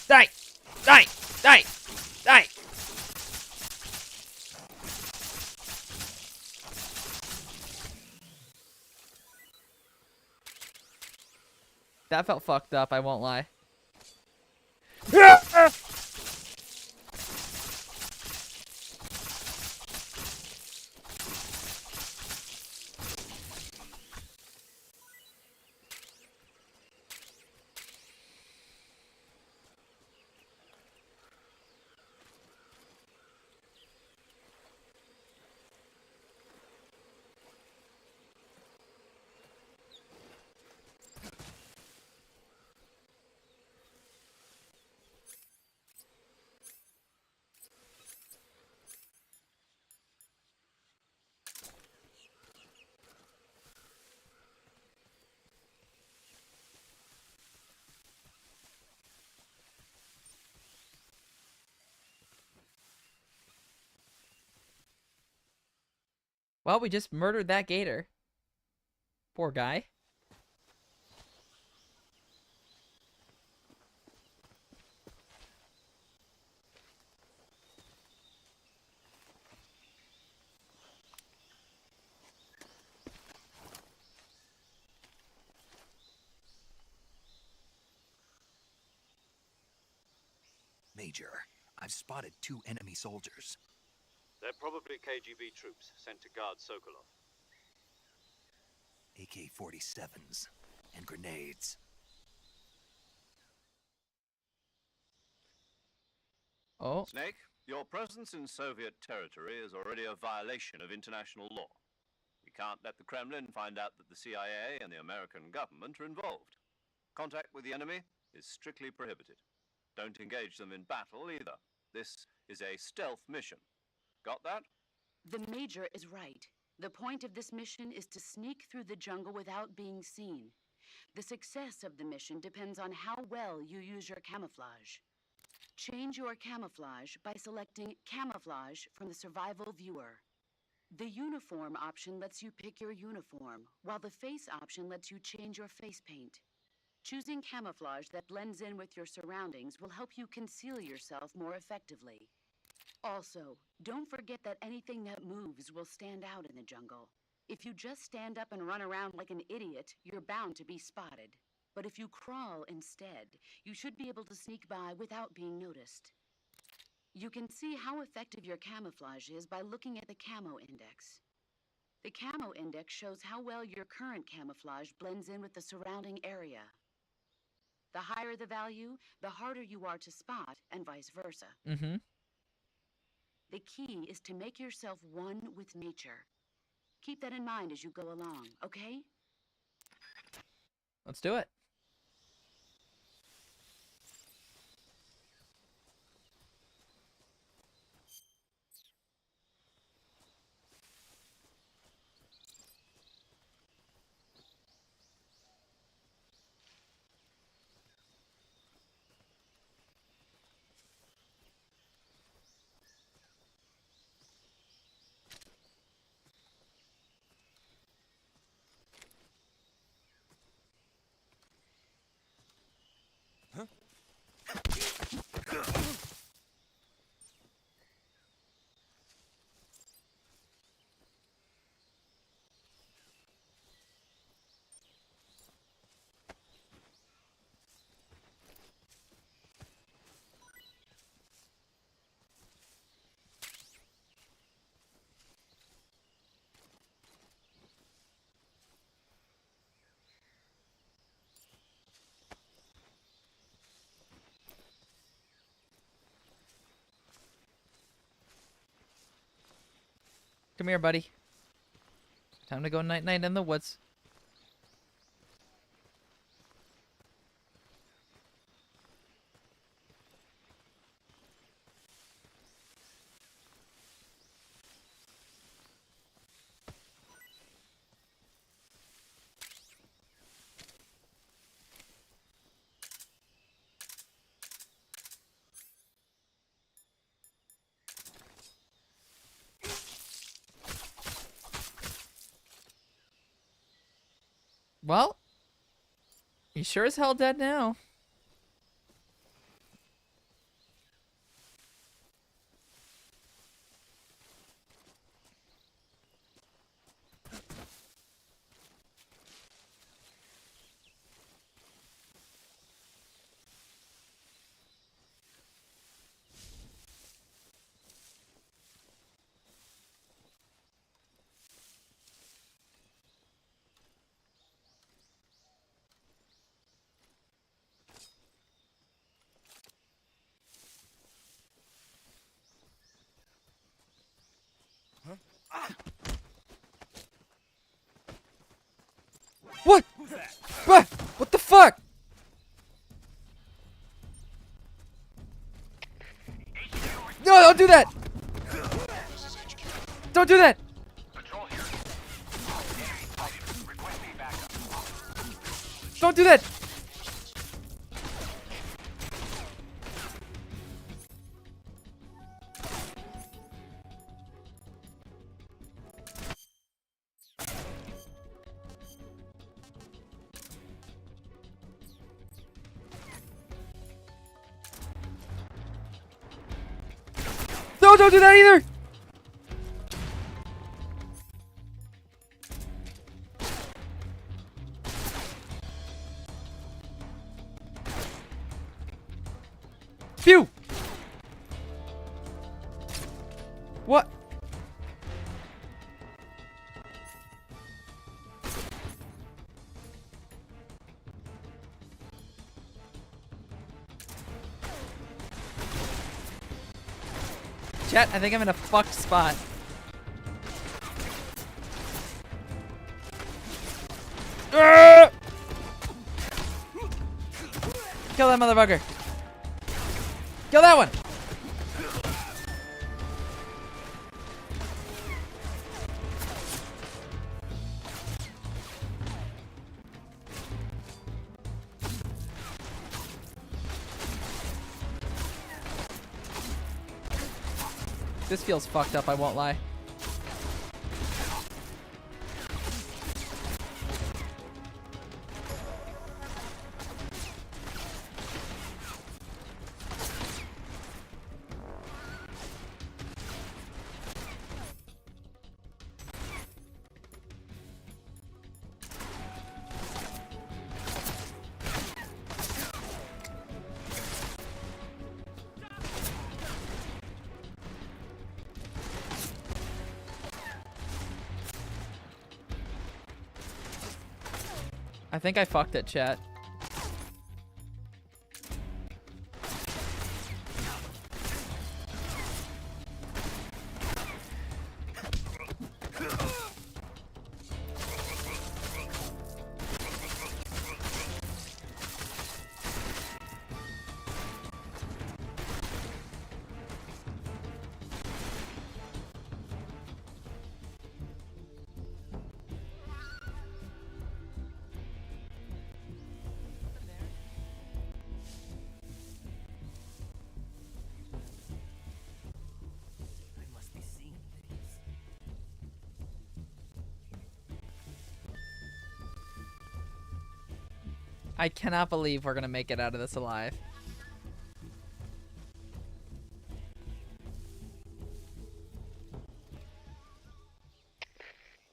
Die! Die! Die! Die! That felt fucked up, I won't lie. Well, we just murdered that gator. Poor guy. Major, I've spotted 2 enemy soldiers. They're probably KGB troops sent to guard Sokolov. AK-47s and grenades. Oh, Snake, your presence in Soviet territory is already a violation of international law. We can't let the Kremlin find out that the CIA and the American government are involved. Contact with the enemy is strictly prohibited. Don't engage them in battle either. This is a stealth mission. Got that? The Major is right. The point of this mission is to sneak through the jungle without being seen. The success of the mission depends on how well you use your camouflage. Change your camouflage by selecting Camouflage from the Survival Viewer. The Uniform option lets you pick your uniform, while the Face option lets you change your face paint. Choosing camouflage that blends in with your surroundings will help you conceal yourself more effectively. Also, don't forget that anything that moves will stand out in the jungle. If you just stand up and run around like an idiot, you're bound to be spotted. But if you crawl instead, you should be able to sneak by without being noticed. You can see how effective your camouflage is by looking at the Camo Index. The Camo Index shows how well your current camouflage blends in with the surrounding area. The higher the value, the harder you are to spot, and vice versa. mm-hmm. The key is to make yourself one with nature. Keep that in mind as you go along, okay? Let's do it. Come here, buddy. Time to go night-night in the woods. Well, you sure as hell dead now. What? Bruh, what the fuck? No, don't do that! Don't do that! Don't do that! No, don't do that either. Phew! What? Chat, I think I'm in a fucked spot. Ah! Kill that motherfucker. Kill that one. This feels fucked up, I won't lie. I think I fucked it, chat. I cannot believe we're gonna make it out of this alive.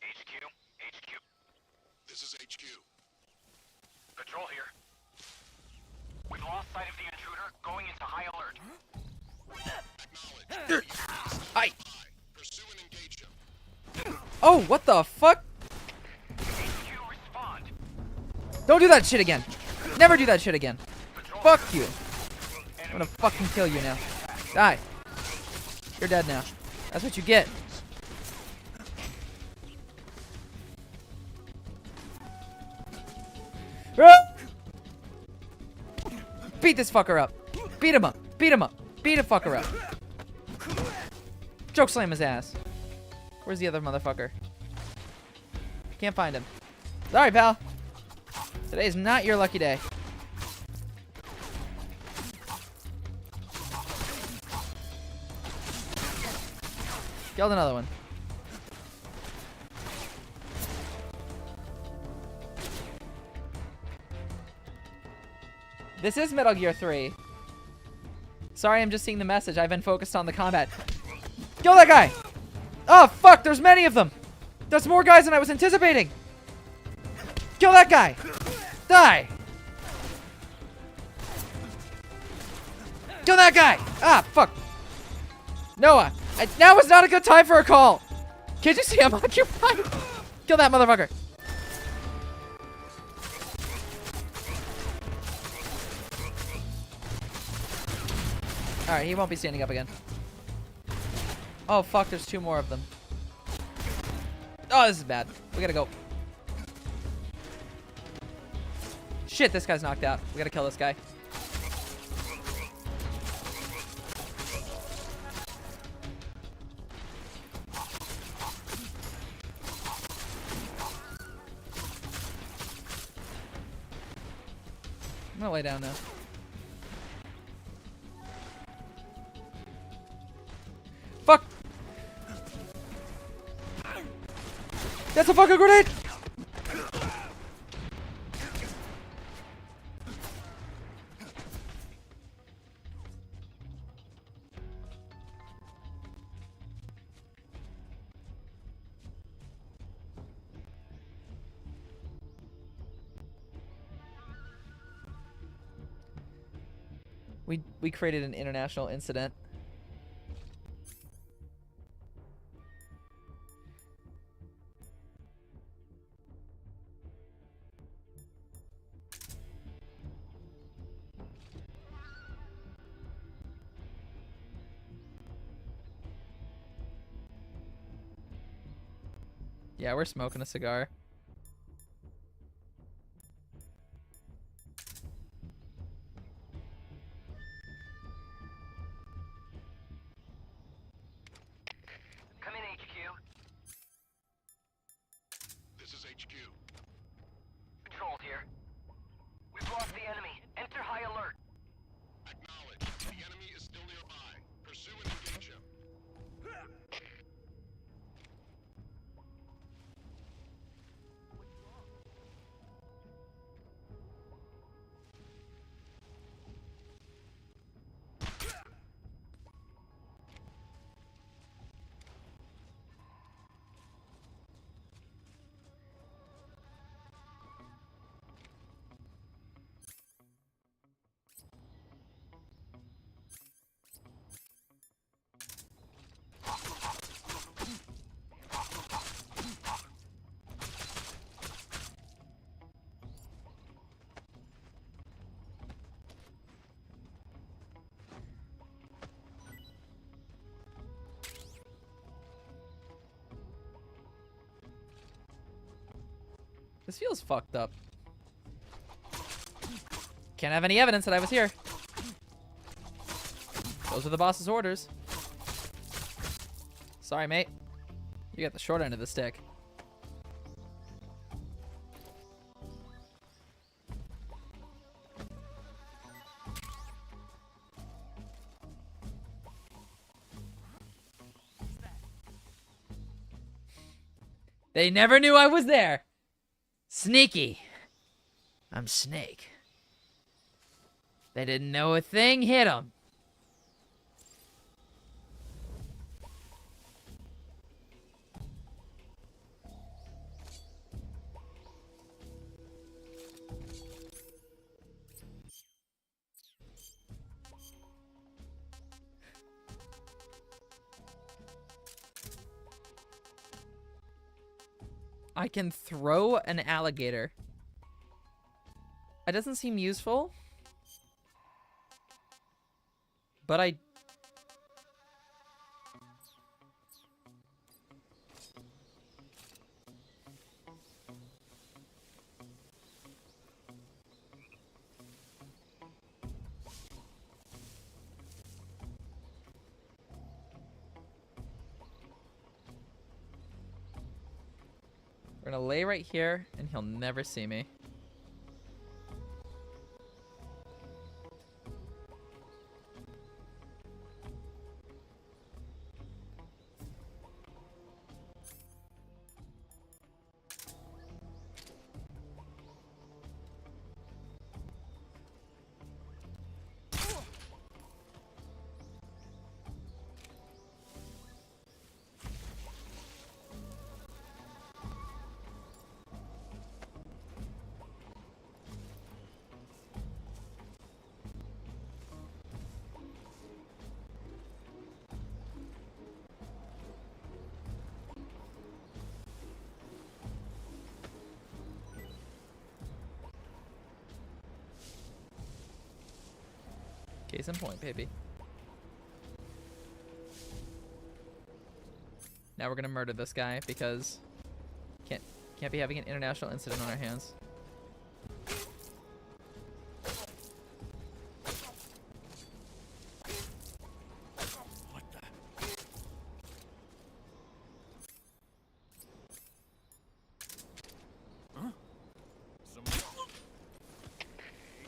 HQ. This is HQ. Patrol here. We've lost sight of the intruder, going into high alert. Acknowledge. Hi. Pursue and engage him. Oh, what the fuck? HQ, respond. Don't do that shit again. Never do that shit again. Fuck you. I'm gonna fucking kill you now. Die. You're dead now. That's what you get. Beat this fucker up. Beat him up. Beat him up. Beat a fucker up. Choke slam his ass. Where's the other motherfucker? Can't find him. Sorry, pal. Today is not your lucky day. Killed another one. This is Metal Gear 3. Sorry, I'm just seeing the message. I've been focused on the combat. Kill that guy! Oh, fuck, there's many of them! There's more guys than I was anticipating! Kill that guy! Die! Kill that guy! Ah, fuck! Noah, now is not a good time for a call! Can't you see I'm occupied? Kill that motherfucker! Alright, he won't be standing up again. Oh, fuck, there's two more of them. Oh, this is bad. We gotta go. Shit, this guy's knocked out. We gotta kill this guy. I'm gonna lay down now. Fuck! That's a fucking grenade! We created an international incident. Yeah, we're smoking a cigar. Come in, HQ. This is HQ. Patrol here. We've lost the enemy. Enter high alert. Acknowledge. The enemy is still nearby. Pursue and engage him. This feels fucked up. Can't have any evidence that I was here. Those are the boss's orders. Sorry, mate. You got the short end of the stick. They never knew I was there. Sneaky. I'm Snake. They didn't know a thing hit them. I can throw an alligator. It doesn't seem useful. But I... We're gonna lay right here, and he'll never see me. Case in point, baby. Now we're gonna murder this guy because can't be having an international incident on our hands. What the? Huh?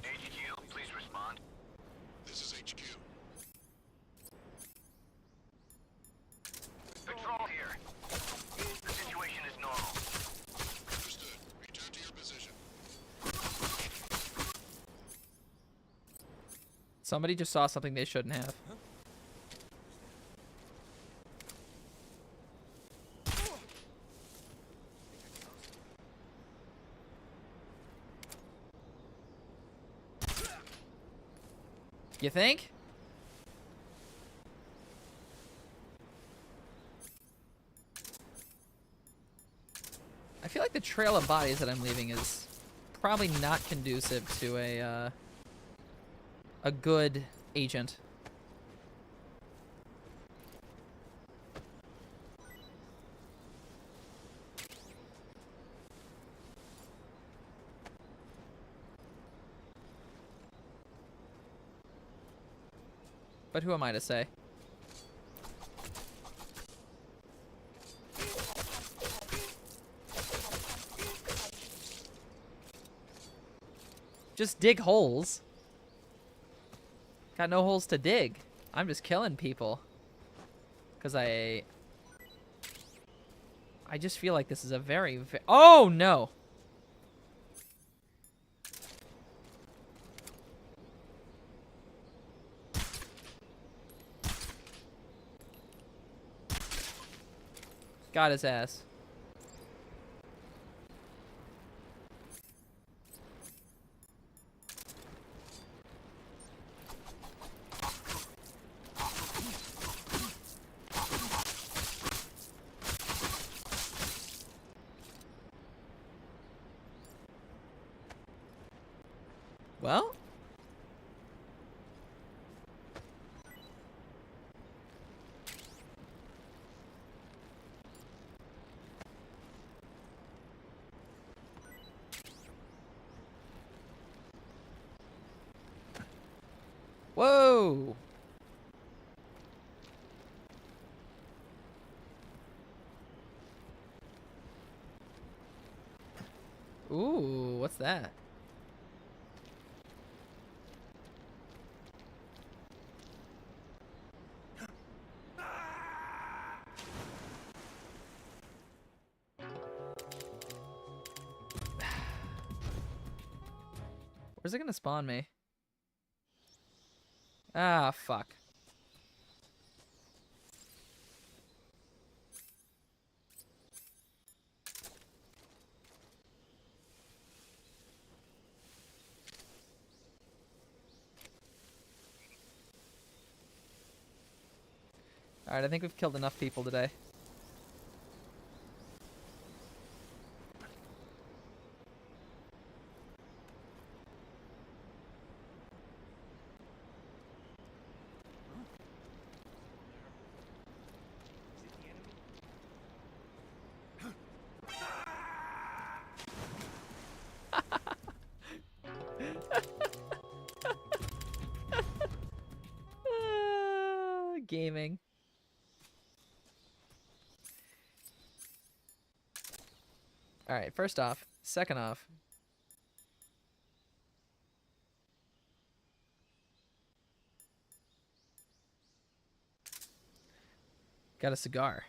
HQ, please respond. This is HQ. Patrol here. The situation is normal. Understood. Return to your position. Somebody just saw something they shouldn't have. You think? I feel like the trail of bodies that I'm leaving is probably not conducive to a good agent. But who am I to say? Just dig holes. Got no holes to dig. I'm just killing people. Because I just feel like this is a very... Oh, no! Got his ass. Well... Whoa! Ooh, what's that? Where's it gonna spawn me? Ah, fuck. Alright, I think we've killed enough people today. Gaming. Alright, first off. Second off. Got a cigar.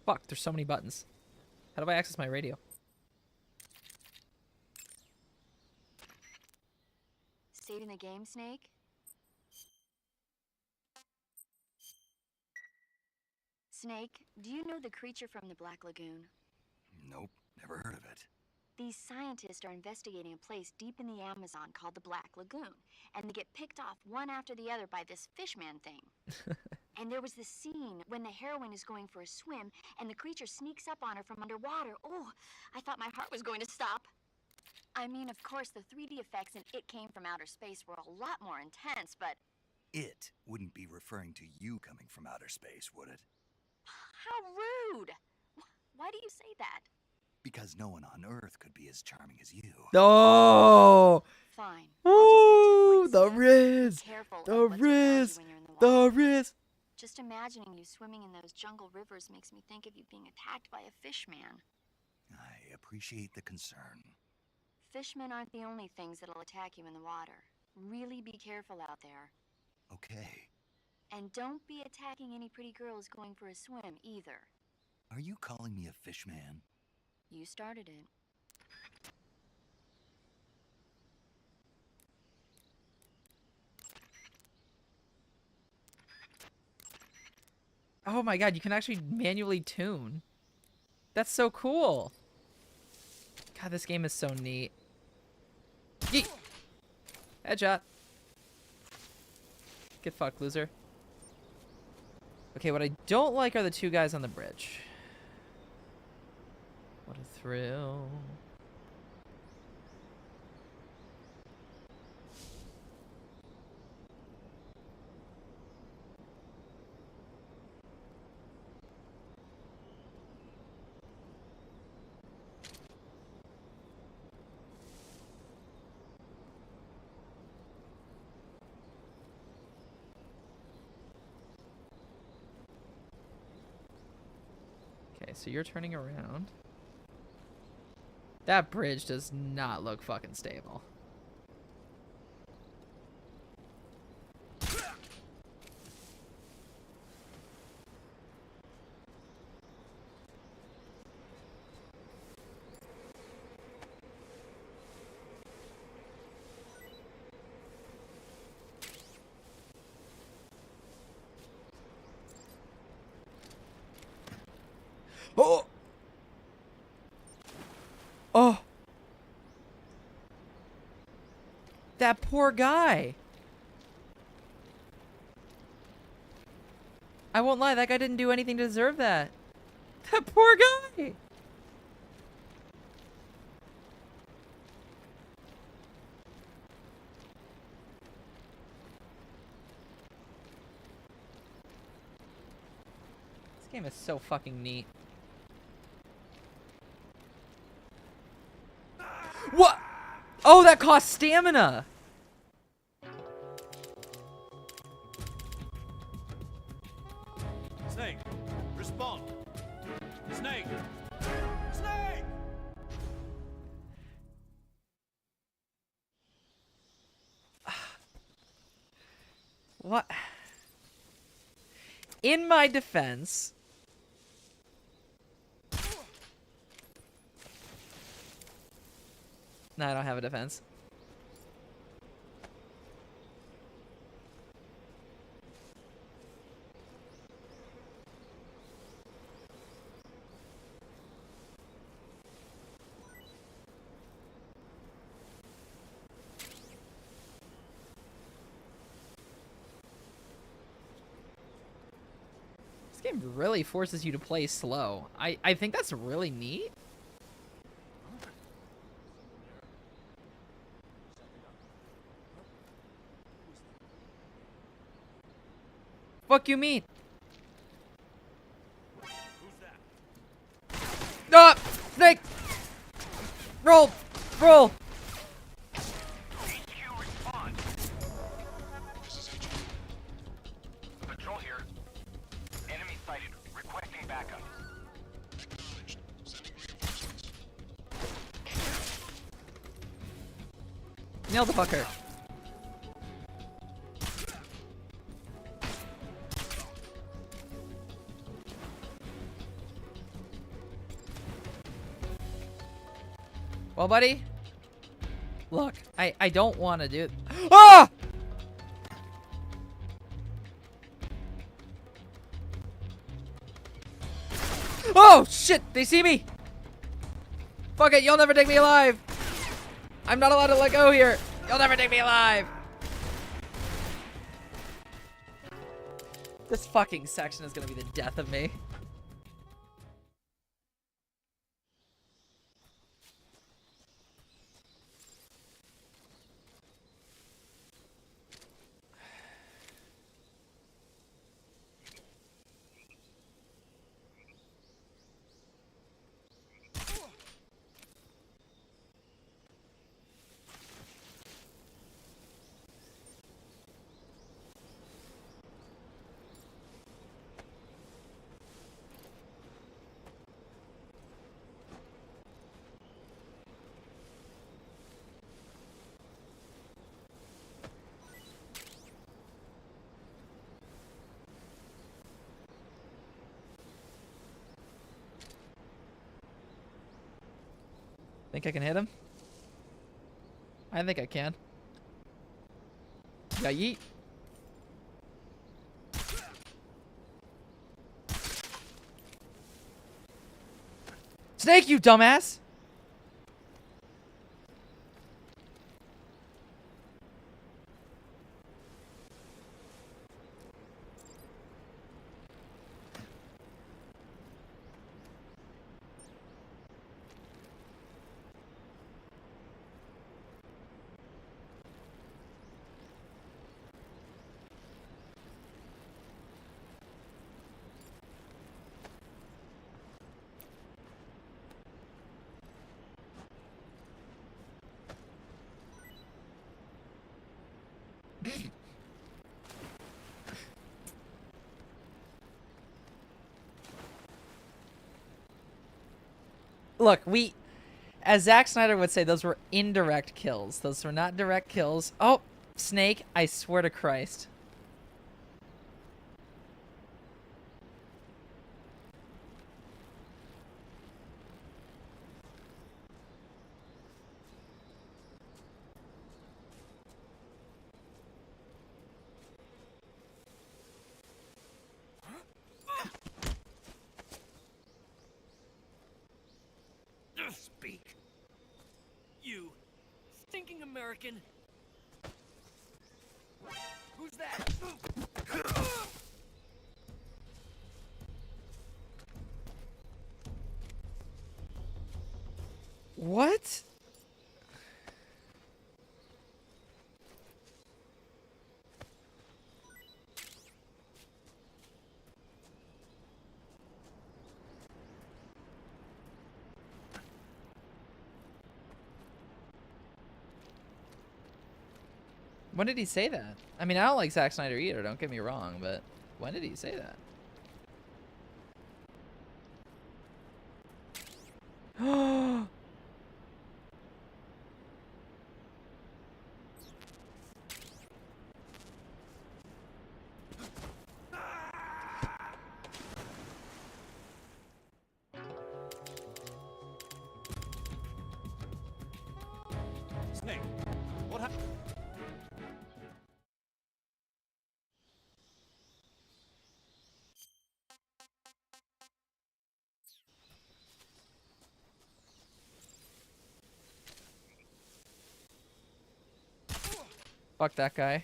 Fuck, there's so many buttons. How do I access my radio? Saving the game, Snake? Snake, do you know the creature from the Black Lagoon? Nope, never heard of it. These scientists are investigating a place deep in the Amazon called the Black Lagoon, and they get picked off one after the other by this fishman thing. And there was this scene when the heroine is going for a swim, and the creature sneaks up on her from underwater. Oh, I thought my heart was going to stop. I mean, of course, the 3D effects in It Came From Outer Space were a lot more intense, but... It wouldn't be referring to you coming from outer space, would it? How rude! Why do you say that? Because no one on Earth could be as charming as you. No! Fine. Ooh, the Riz! Careful The of what's around Riz! you when you're in the water. The Riz! Just imagining you swimming in those jungle rivers makes me think of you being attacked by a fishman. I appreciate the concern. Fishmen aren't the only things that'll attack you in the water. Really be careful out there. Okay. And don't be attacking any pretty girls going for a swim, either. Are you calling me a fish man? You started it. Oh my god, you can actually manually tune. That's so cool. God, this game is so neat. Yeet. Headshot. Get fucked, loser. Okay, what I don't like are the two guys on the bridge. What a thrill. Okay, so you're turning around. That bridge does not look fucking stable. Oh! Oh! That poor guy! I won't lie, that guy didn't do anything to deserve that. That poor guy! This game is so fucking neat. What? Oh, that costs stamina! Snake, respond. Snake! Snake! What? In my defense... No, I don't have a defense. This game really forces you to play slow. I think that's really neat. Fuck you mean? Ah! Snake! Roll! Roll! HQ respond. This is HQ. Patrol here. Enemy sighted. Requesting backup. Acknowledged. Sending reinforcements. Nail the fucker. Well, buddy, look, I don't want to do. Ah! Oh shit! They see me. Fuck it! You'll never take me alive. I'm not allowed to let go here. You'll never take me alive. This fucking section is gonna be the death of me. Think I can hit him? I think I can. Yeah, yeet. Snake, you dumbass! Look, as Zack Snyder would say, those were indirect kills. Those were not direct kills. Oh, Snake, I swear to Christ. Speak. You, stinking American. Who's that? What? When did he say that? I mean, I don't like Zack Snyder either, don't get me wrong, but when did he say that? Snake, what happened? Fuck that guy.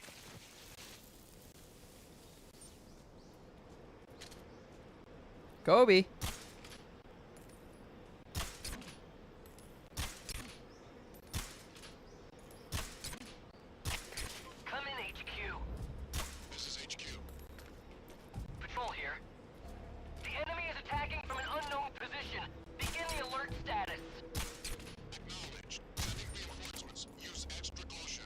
Kobe. Come in, HQ. This is HQ. Patrol here. The enemy is attacking from an unknown position. Begin the alert status. Acknowledged. Sending reinforcements. Use extra caution.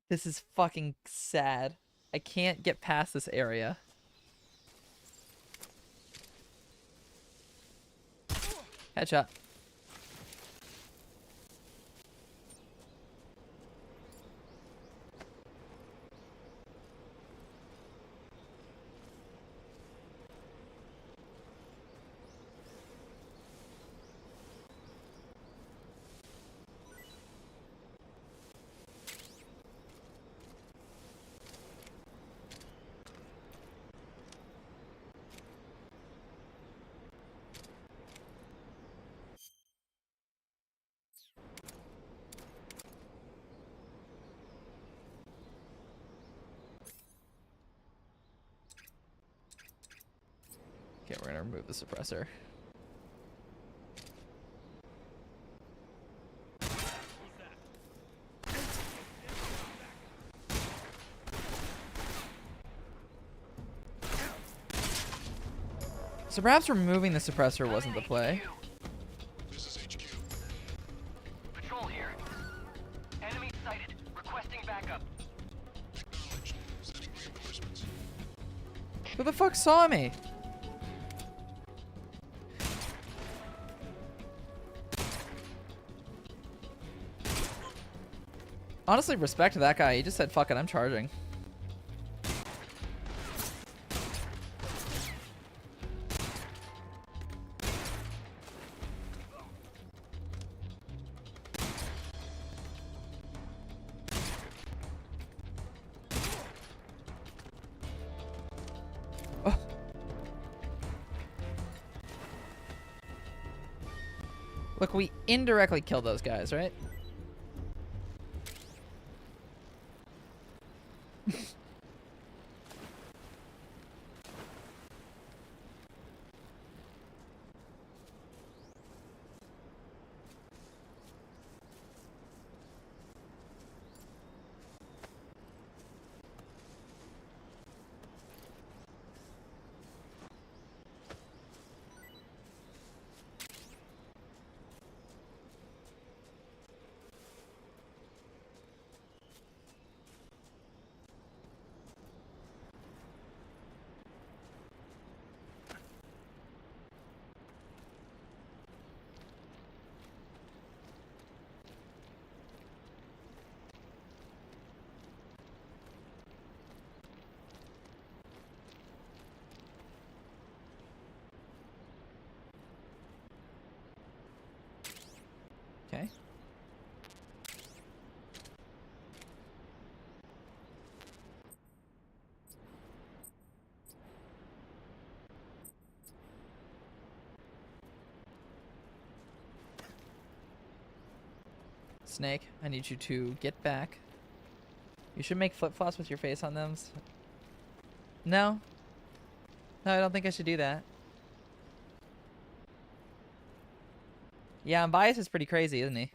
This is fucking sad. I can't get past this area. Headshot. Okay, we're gonna remove the suppressor. So perhaps removing the suppressor wasn't the play. This is HQ. Patrol here. Enemy sighted. Requesting backup. Acknowledged. Sending reinforcements. Who the fuck saw me? Honestly, respect to that guy. He just said, fuck it, I'm charging. Oh. Look, we indirectly killed those guys, right? Okay. Snake, I need you to get back. You should make flip-flops with your face on them. No? No, I don't think I should do that. Yeah, Bias is pretty crazy, isn't he?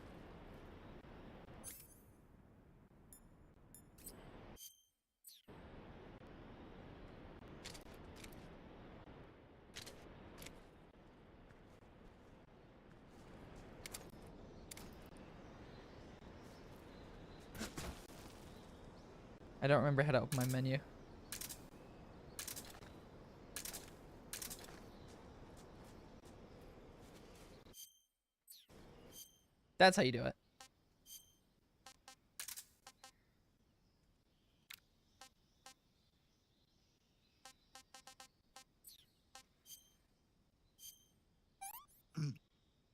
I don't remember how to open my menu. That's how you do it.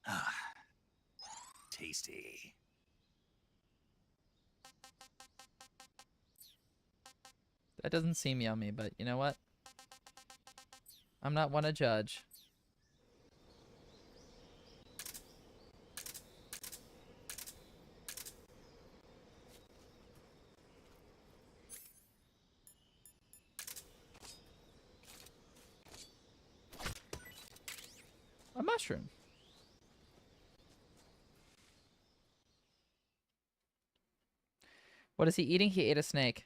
Ah, tasty. That doesn't seem yummy, but you know what? I'm not one to judge. A mushroom. What is he eating? He ate a snake.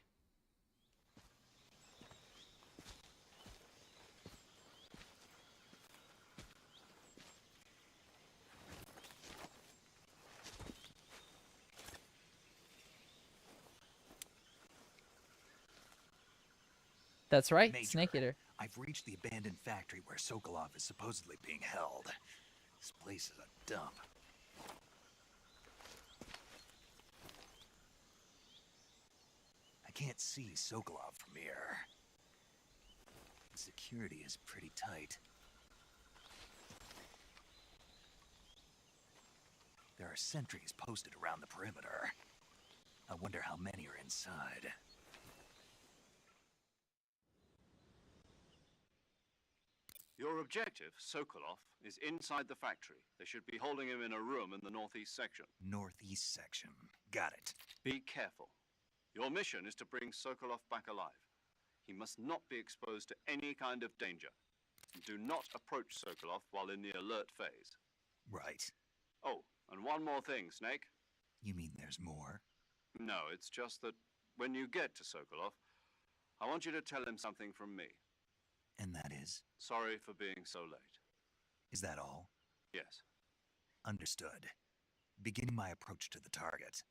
That's right, Major, Snake Eater. I've reached the abandoned factory where Sokolov is supposedly being held. This place is a dump. I can't see Sokolov from here. Security is pretty tight. There are sentries posted around the perimeter. I wonder how many are inside. Your objective, Sokolov, is inside the factory. They should be holding him in a room in the northeast section. Northeast section. Got it. Be careful. Your mission is to bring Sokolov back alive. He must not be exposed to any kind of danger. Do not approach Sokolov while in the alert phase. Right. Oh, and one more thing, Snake. You mean there's more? No, it's just that when you get to Sokolov, I want you to tell him something from me. And that is? Sorry for being so late. Is that all? Yes. Understood. Beginning my approach to the target.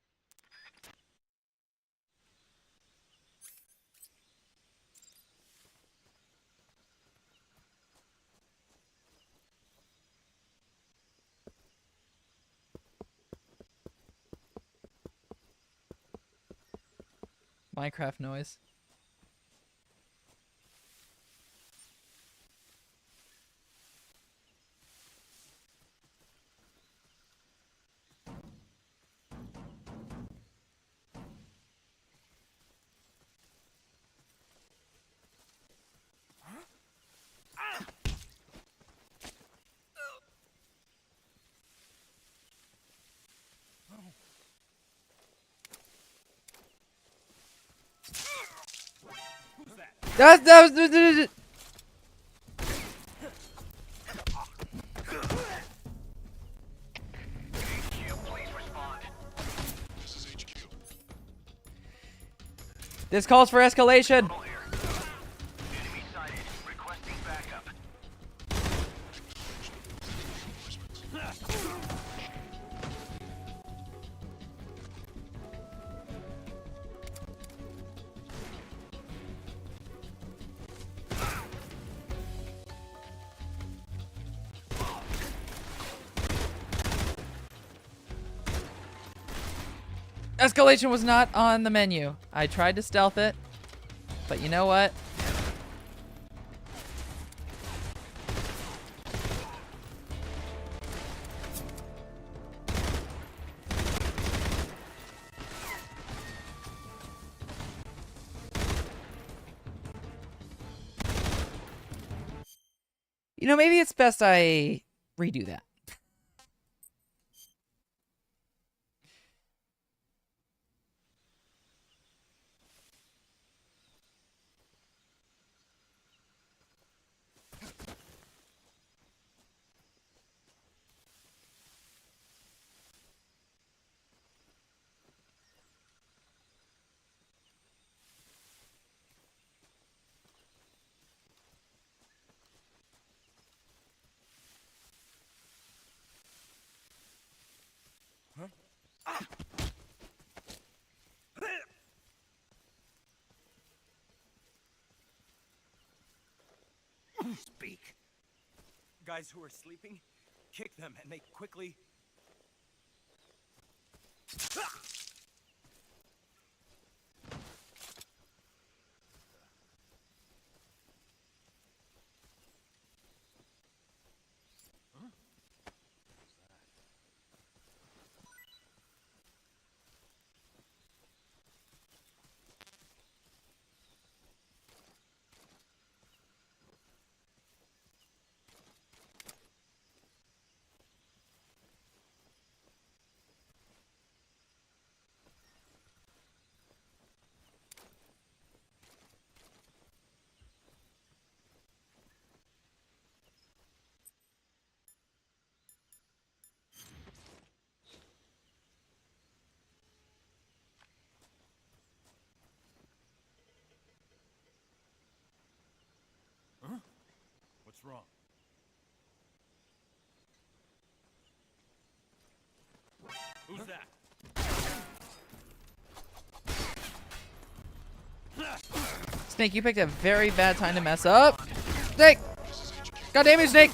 Minecraft noise. That was. This calls for escalation. Escalation was not on the menu. I tried to stealth it, but you know what? You know, maybe it's best I redo that. Speak. Guys who are sleeping, kick them and they quickly... What's wrong? Who's that? Snake, you picked a very bad time to mess up. Snake! God damn you, Snake!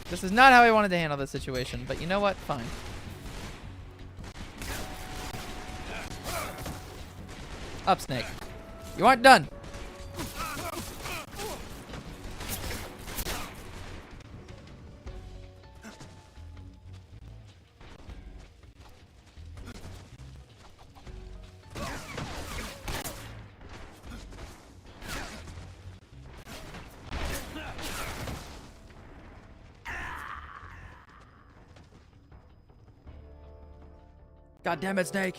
This is not how I wanted to handle this situation, but you know what? Fine. Up, Snake. You aren't done. God damn it, Snake.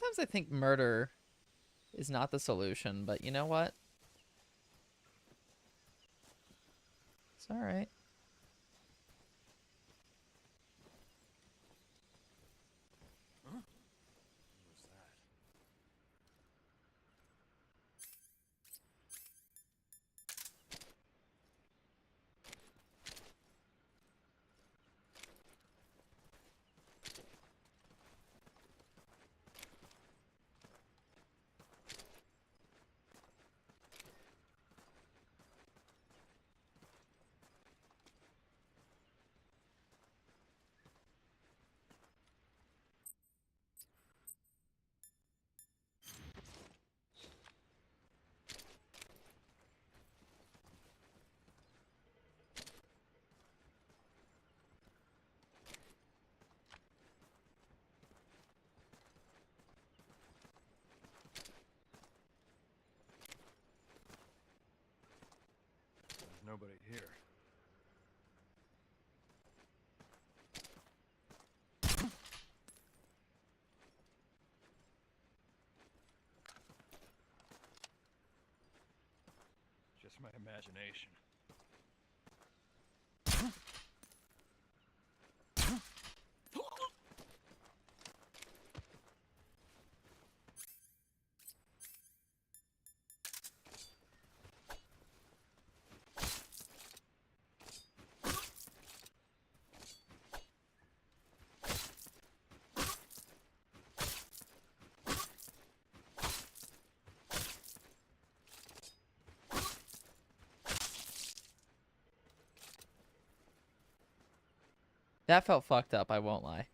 Sometimes I think murder is not the solution, but you know what? It's all right. There's nobody here. Just my imagination. That felt fucked up, I won't lie.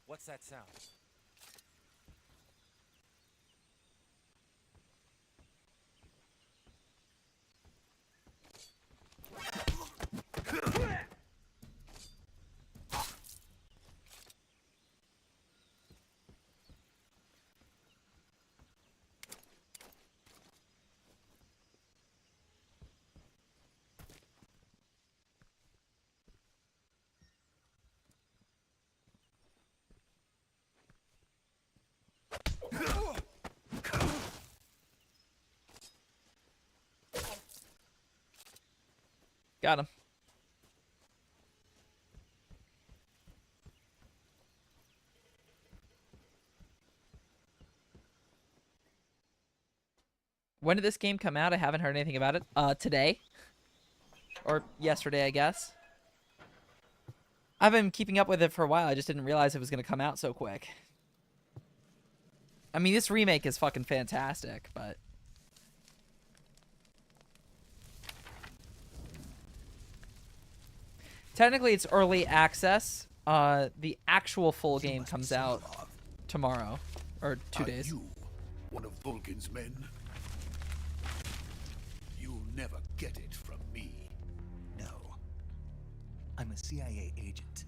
What's that sound? Got him. When did this game come out? I haven't heard anything about it. Today. Or yesterday, I guess. I've been keeping up with it for a while. I just didn't realize it was going to come out so quick. I mean, this remake is fucking fantastic, but... Technically, it's early access. The actual full game comes out tomorrow. Or 2 days. You, one of Vulcan's men? You'll never get it from me. No. I'm a CIA agent.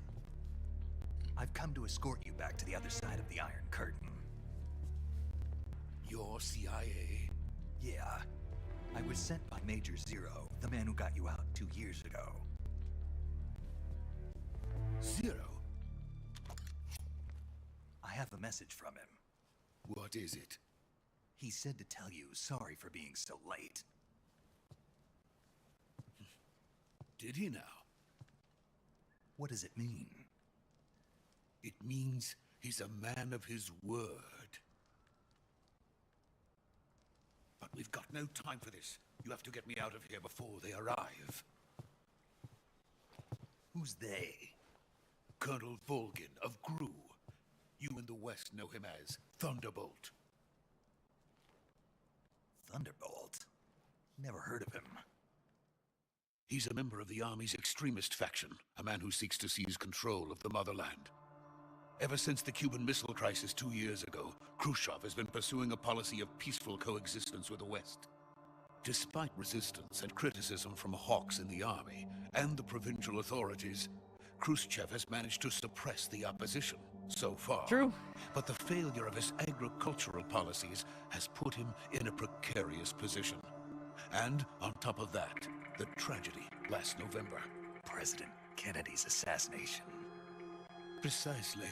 I've come to escort you back to the other side of the Iron Curtain. You're CIA? Yeah. I was sent by Major Zero, the man who got you out 2 years ago. Zero? I have a message from him. What is it? He said to tell you sorry for being so late. Did he now? What does it mean? It means he's a man of his word. But we've got no time for this. You have to get me out of here before they arrive. Who's they? Colonel Volgin of Gru. You in the West know him as Thunderbolt. Thunderbolt? Never heard of him. He's a member of the Army's extremist faction, a man who seeks to seize control of the motherland. Ever since the Cuban Missile Crisis 2 years ago, Khrushchev has been pursuing a policy of peaceful coexistence with the West. Despite resistance and criticism from hawks in the army and the provincial authorities, Khrushchev has managed to suppress the opposition so far. True. But the failure of his agricultural policies has put him in a precarious position. And on top of that, the tragedy last November. President Kennedy's assassination. Precisely.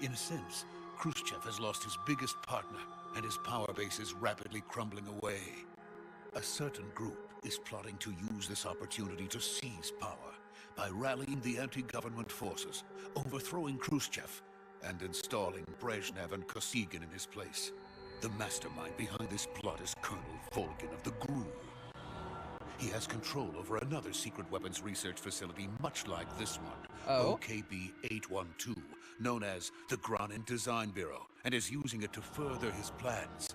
In a sense, Khrushchev has lost his biggest partner, and his power base is rapidly crumbling away. A certain group is plotting to use this opportunity to seize power by rallying the anti-government forces, overthrowing Khrushchev, and installing Brezhnev and Kosygin in his place. The mastermind behind this plot is Colonel Volgin of the GRU. He has control over another secret weapons research facility much like this one, OKB-812, known as the Granin Design Bureau, and is using it to further his plans.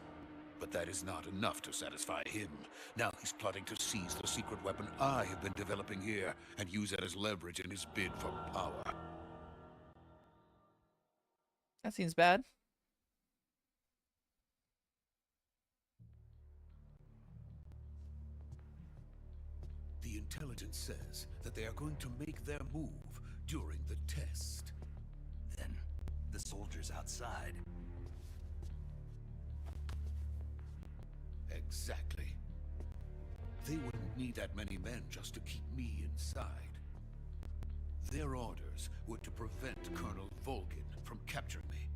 But that is not enough to satisfy him. Now he's plotting to seize the secret weapon I have been developing here and use it as leverage in his bid for power. That seems bad. The intelligence says that they are going to make their move during the test. Then, the soldiers outside. Exactly. They wouldn't need that many men just to keep me inside. Their orders were to prevent Colonel Volgin from capturing me.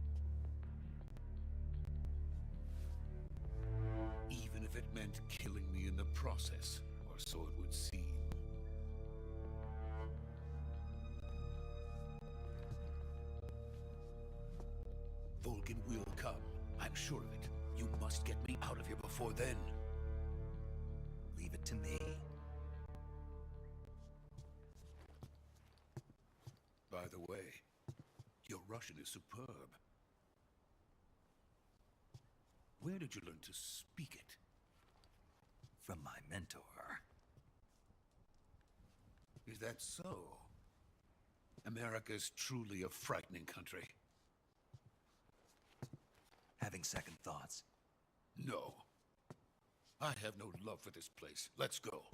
Even if it meant killing me in the process, or so it would seem. Volgin will come, I'm sure of it. You must get me out of here before then. Leave it to me. By the way, your Russian is superb. Where did you learn to speak it? From my mentor. Is that so? America's truly a frightening country. Having second thoughts? No. I have no love for this place. Let's go.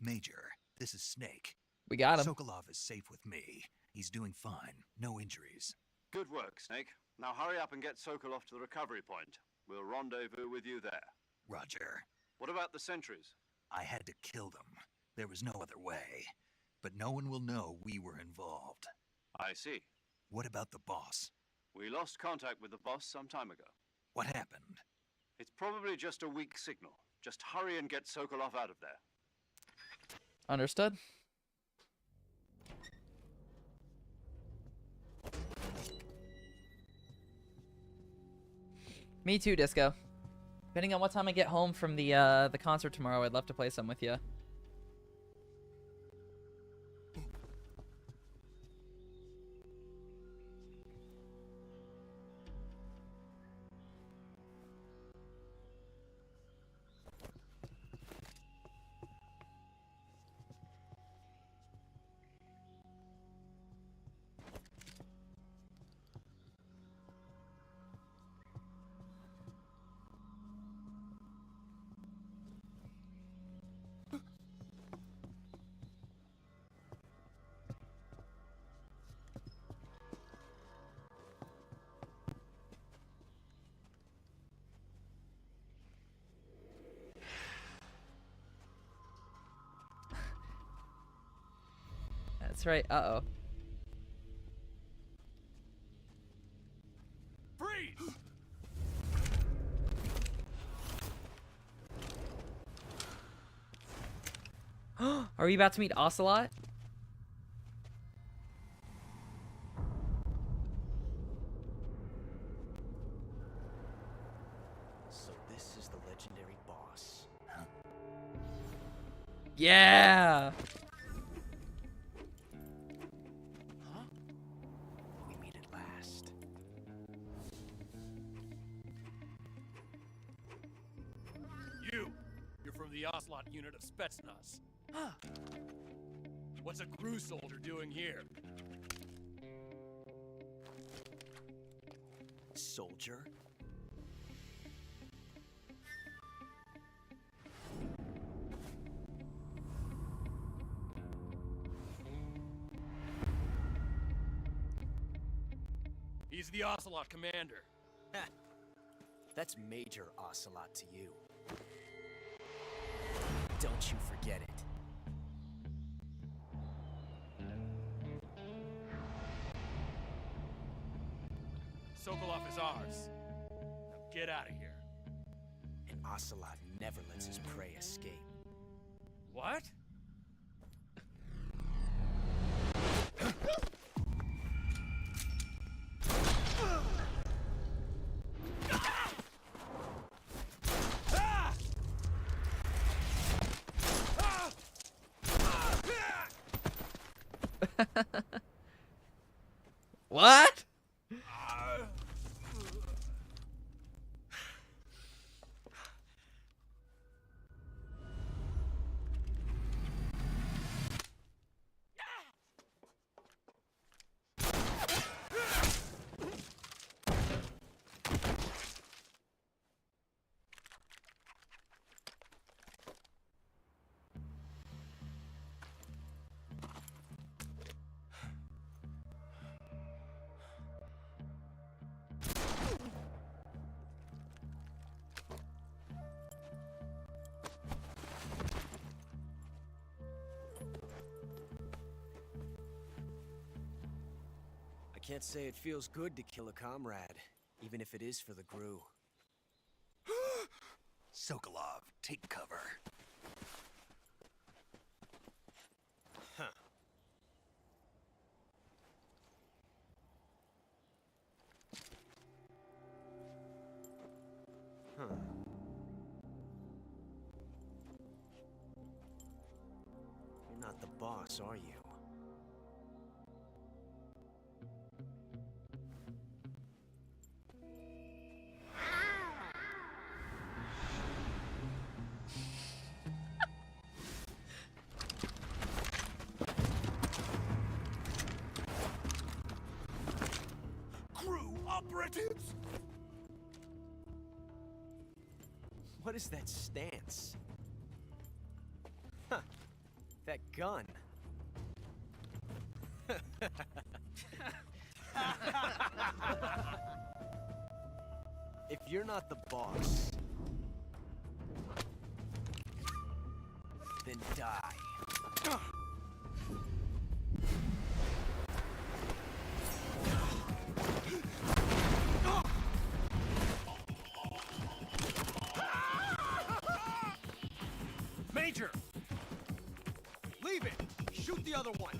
Major, this is Snake. We got him. Sokolov is safe with me. He's doing fine. No injuries. Good work, Snake. Now hurry up and get Sokolov to the recovery point. We'll rendezvous with you there. Roger. What about the sentries? I had to kill them. There was no other way. But no one will know we were involved. I see. What about the boss? We lost contact with the boss some time ago. What happened? It's probably just a weak signal. Just hurry and get Sokolov out of there. Understood. Me too, Disco. Depending on what time I get home from the concert tomorrow, I'd love to play some with you. That's right. Uh-oh. Freeze! Are we about to meet Ocelot? So this is the legendary boss, huh? You! You're from the Ocelot unit of Spetsnaz. What's a crew soldier doing here? Soldier? He's the Ocelot commander. That's Major Ocelot to you. Don't you forget it. Sokolov is ours. Now get out of here. And Ocelot never lets his prey escape. What? What? I can't say it feels good to kill a comrade, even if it is for the GRU. Sokolov, take cover. Huh. Huh. You're not the boss, are you? Operatives! What is that stance? Huh. That gun. If you're not the boss, then die. Major! Leave it! Shoot the other one!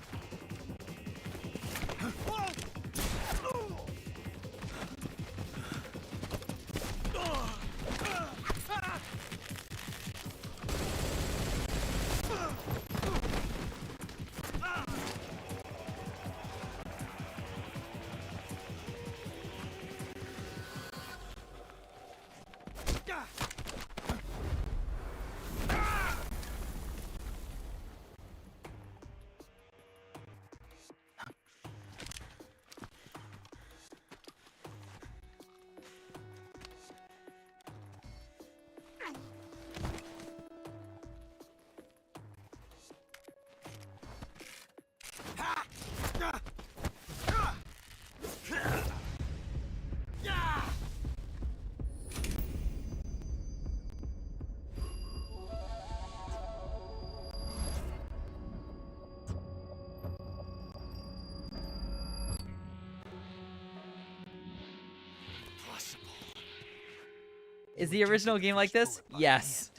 Is the original game like this? Yes.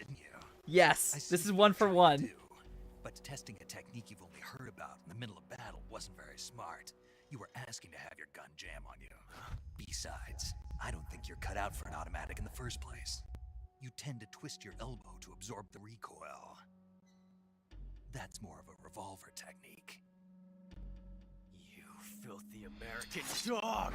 Yes. This is one for one. But testing a technique you've only heard about in the middle of battle wasn't very smart. You were asking to have your gun jam on you. Besides, I don't think you're cut out for an automatic in the first place. You tend to twist your elbow to absorb the recoil. That's more of a revolver technique. You filthy American dog!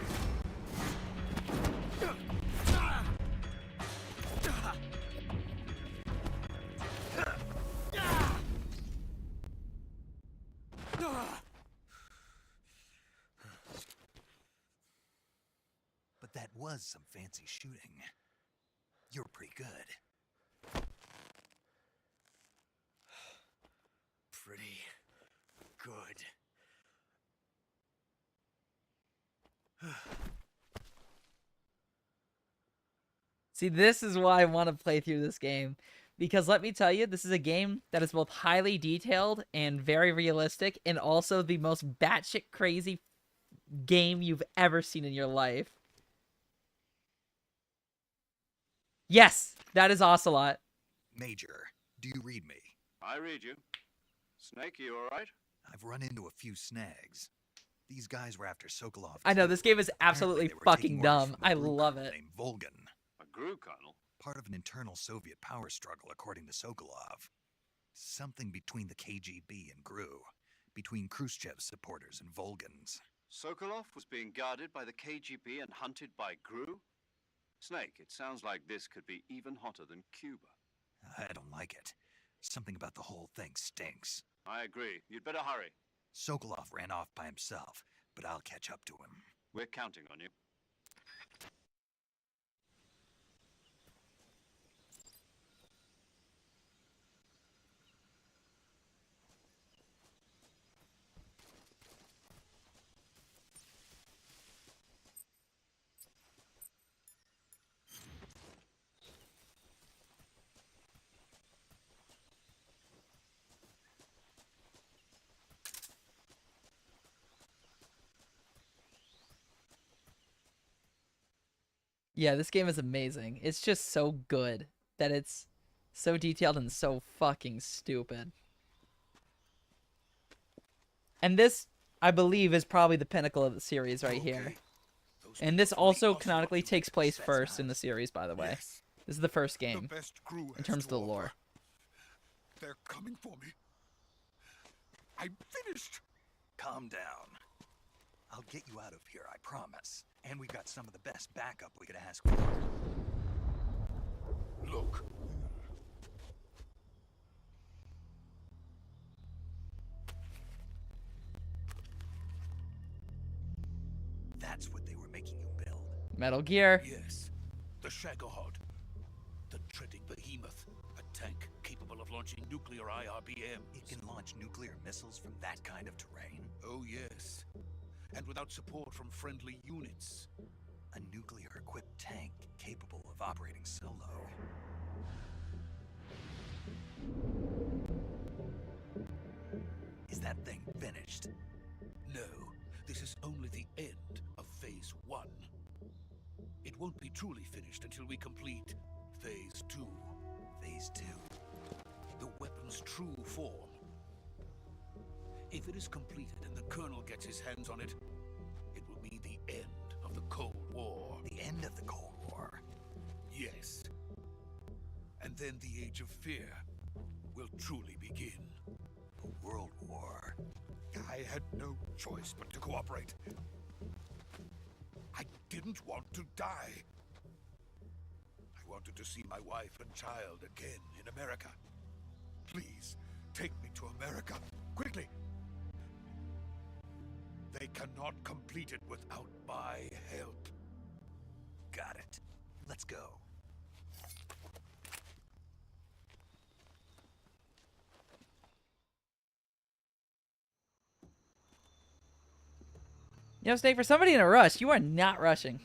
was some fancy shooting. You're pretty good. Pretty good. See, this is why I want to play through this game. Because let me tell you, this is a game that is both highly detailed and very realistic, and also the most batshit crazy game you've ever seen in your life. Yes, that is Ocelot. Major, do you read me? I read you. Snake, you alright? I've run into a few snags. These guys were after Sokolov. I know, this game is absolutely Apparently they were taking fucking orders dumb. from a I GRU love colonel it. named Volgan. A GRU colonel? Part of an internal Soviet power struggle, according to Sokolov. Something between the KGB and GRU. Between Khrushchev's supporters and Volgan's. Sokolov was being guarded by the KGB and hunted by GRU? Snake, it sounds like this could be even hotter than Cuba. I don't like it. Something about the whole thing stinks. I agree. You'd better hurry. Sokolov ran off by himself, but I'll catch up to him. We're counting on you. Yeah, this game is amazing. It's just so good that it's so detailed and so fucking stupid. And this, I believe, is probably the pinnacle of the series right here. And this also canonically takes place first in the series, by the way. This is the first game in terms of the lore. They're coming for me. I'm finished. Calm down. I'll get you out of here, I promise. And we've got some of the best backup we could ask for. Look. That's what they were making you build. Metal Gear. Yes. The Shagohod. The treading behemoth. A tank capable of launching nuclear IRBM. It can launch nuclear missiles from that kind of terrain? Oh, yes. And without support from friendly units. A nuclear-equipped tank capable of operating solo. Is that thing finished? No, this is only the end of Phase 1. It won't be truly finished until we complete Phase 2. Phase 2? The weapon's true form. If it is completed and the Colonel gets his hands on it, it will mean the end of the Cold War. The end of the Cold War? Yes. And then the Age of Fear will truly begin. A world war? I had no choice but to cooperate. I didn't want to die. I wanted to see my wife and child again in America. Please, take me to America, quickly. They cannot complete it without my help. Got it. Let's go. You know, Snake, for somebody in a rush, you are not rushing.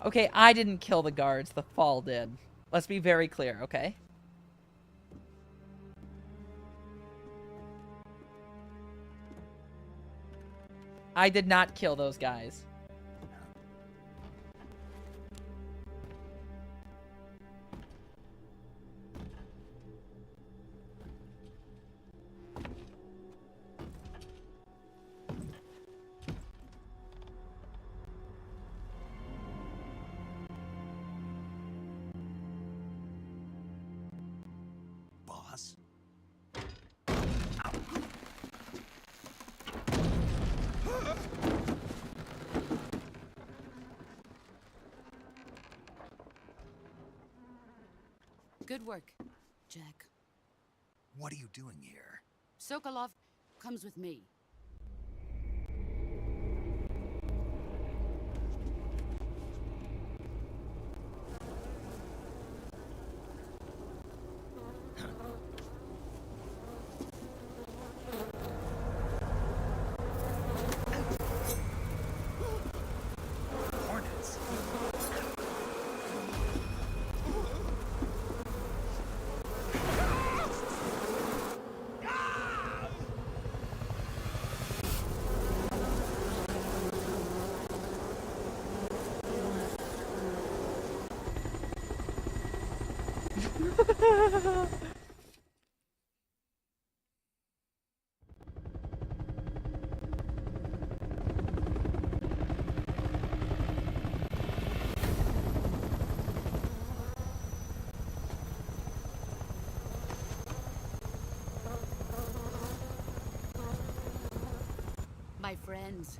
Okay, I didn't kill the guards. The fall did. Let's be very clear, okay? I did not kill those guys. Boss? Good work, Jack. What are you doing here? Sokolov comes with me. Hornets. My friends,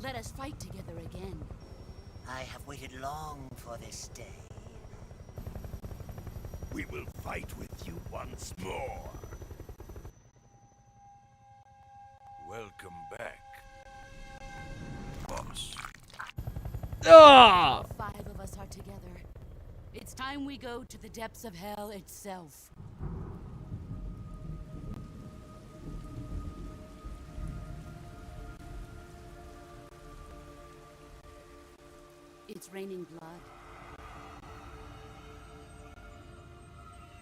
let us fight together again. I have waited long for this day. We will fight with you once more. Welcome back, boss. Ah! 5 of us are together. It's time we go to the depths of hell itself. It's raining blood.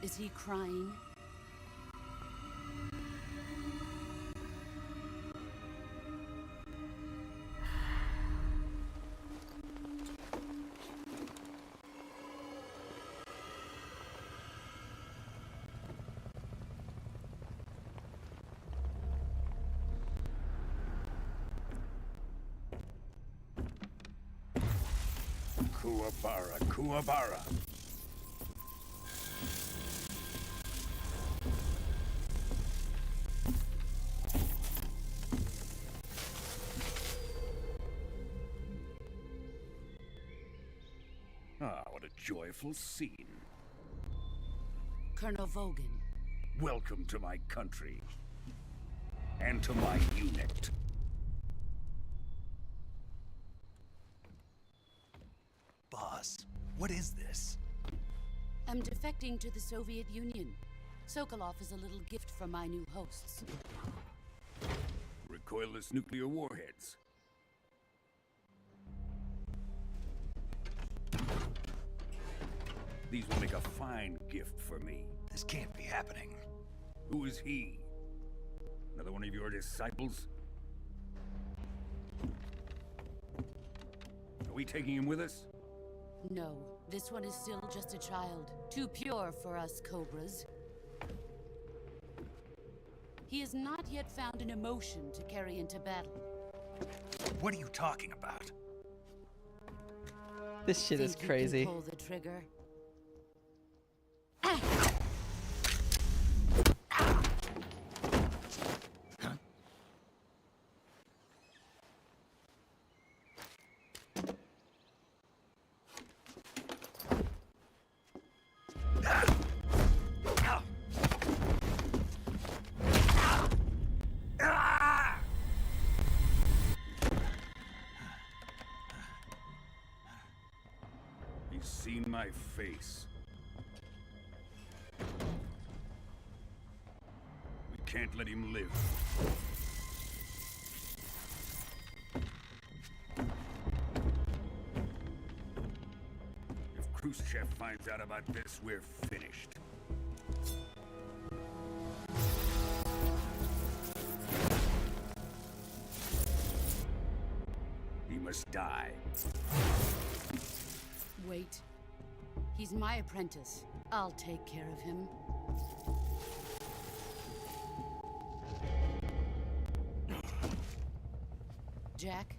Is he crying? Kuwabara, Kuwabara. Ah, what a joyful scene. Colonel Vogan. Welcome to my country. And to my unit. Boss, what is this? I'm defecting to the Soviet Union. Sokolov is a little gift from my new hosts. Recoilless nuclear warheads. These will make a fine gift for me. This can't be happening. Who is he? Another one of your disciples? Are we taking him with us? No, this one is still just a child. Too pure for us Cobras. He has not yet found an emotion to carry into battle. What are you talking about? This shit is Think you crazy. can pull the trigger? He's seen my face. We can't let him live. If Khrushchev finds out about this, we're finished. He must die. Wait. He's my apprentice. I'll take care of him. Jack,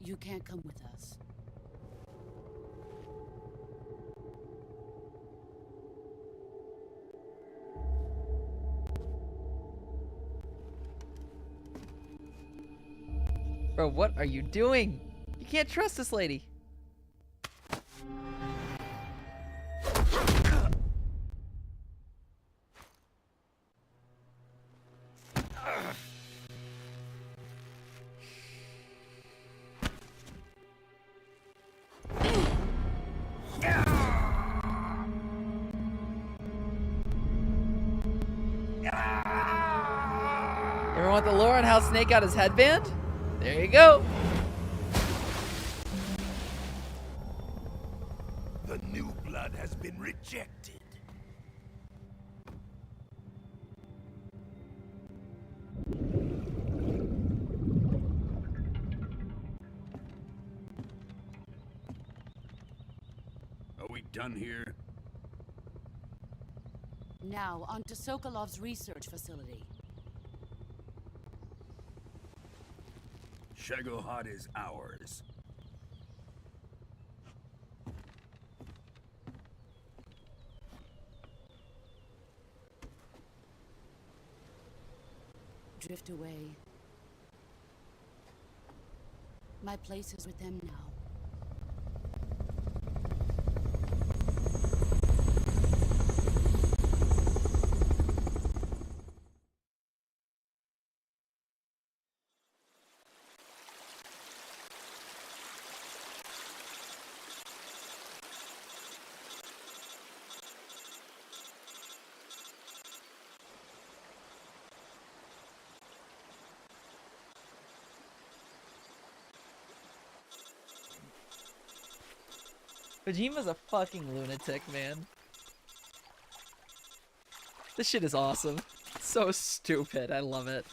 you can't come with us. Bro, what are you doing? You can't trust this lady. want the lore on how Snake got his headband? There you go. The new blood has been rejected. Are we done here? Now, on to Sokolov's research facility. Shagohod is ours. Drift away. My place is with them now. Kojima's a fucking lunatic, man. This shit is awesome. So stupid. I love it.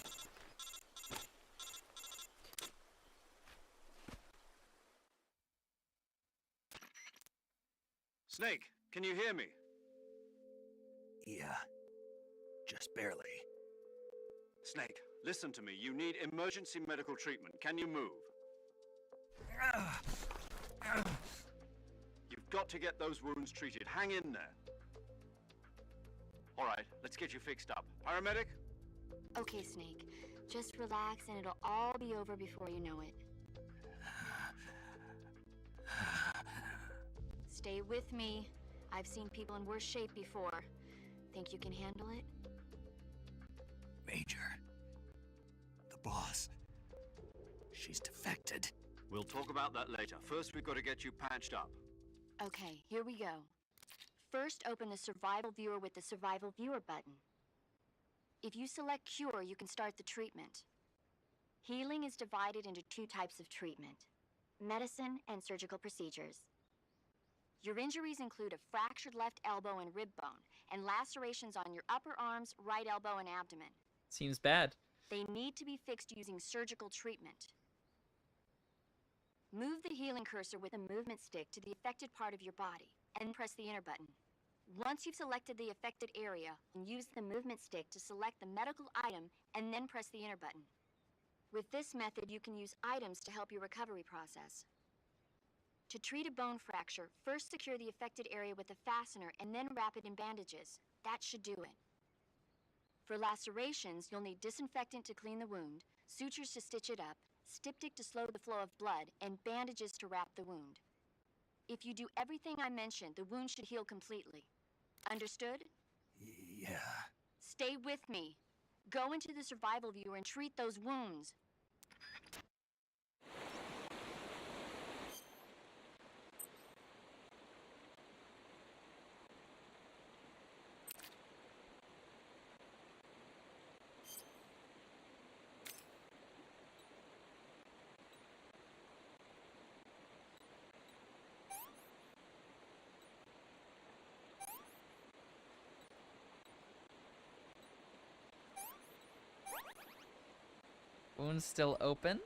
Snake, can you hear me? Yeah. Just barely. Snake, listen to me. You need emergency medical treatment. Can you move? You've got to get those wounds treated. Hang in there. All right, let's get you fixed up. Paramedic? Okay, Snake. Just relax and it'll all be over before you know it. Stay with me. I've seen people in worse shape before. Think you can handle it? Major. The boss. She's defected. We'll talk about that later. First, we've got to get you patched up. Okay, here we go. First, open the Survival Viewer with the Survival Viewer button. If you select Cure, you can start the treatment. Healing is divided into two types of treatment: medicine and surgical procedures. Your injuries include a fractured left elbow and rib bone, and lacerations on your upper arms, right elbow, and abdomen. Seems bad. They need to be fixed using surgical treatment. Move the healing cursor with a movement stick to the affected part of your body, and press the enter button. Once you've selected the affected area, use the movement stick to select the medical item, and then press the enter button. With this method, you can use items to help your recovery process. To treat a bone fracture, first secure the affected area with a fastener and then wrap it in bandages. That should do it. For lacerations, you'll need disinfectant to clean the wound, sutures to stitch it up, styptic to slow the flow of blood, and bandages to wrap the wound. If you do everything I mentioned, the wound should heal completely. Understood? Yeah. Stay with me. Go into the survival viewer and treat those wounds. Wound's still open.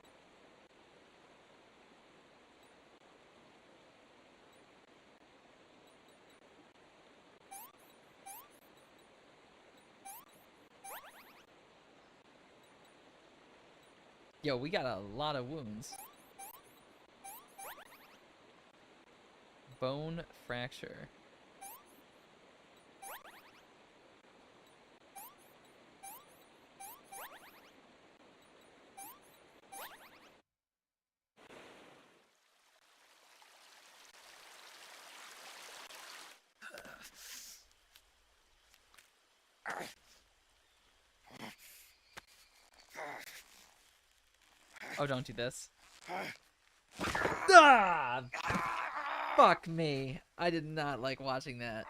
Yo, we got a lot of wounds. Bone fracture. Oh, don't do this. Ah! Fuck me. I did not like watching that.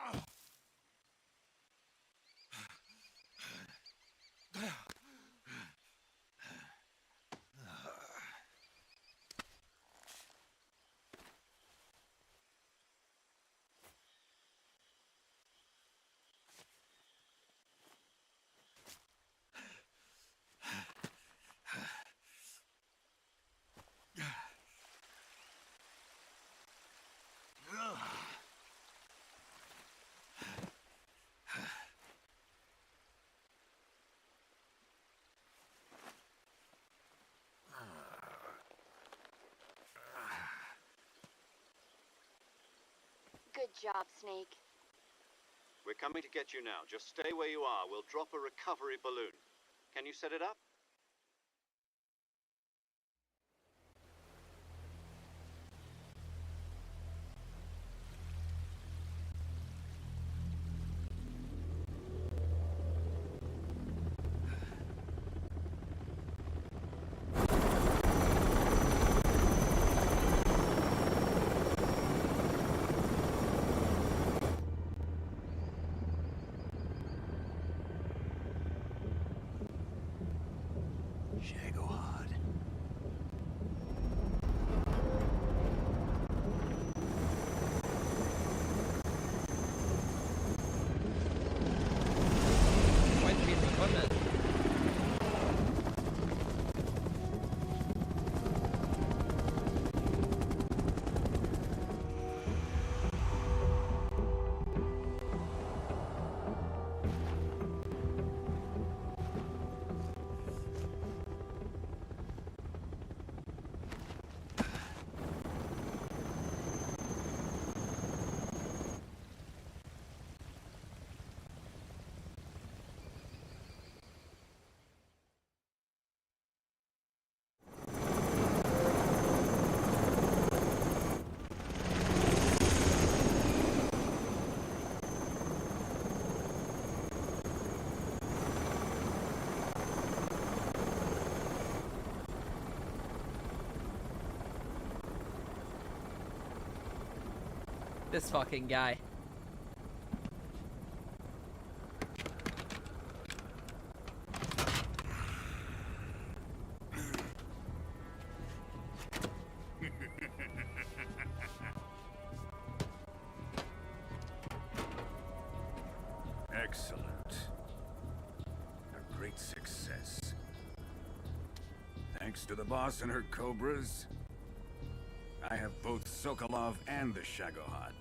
Good job, Snake. We're coming to get you now. Just stay where you are. We'll drop a recovery balloon. Can you set it up? Quite a piece of equipment. This fucking guy. Excellent. A great success. Thanks to the boss and her cobras, I have both Sokolov and the Shagohod.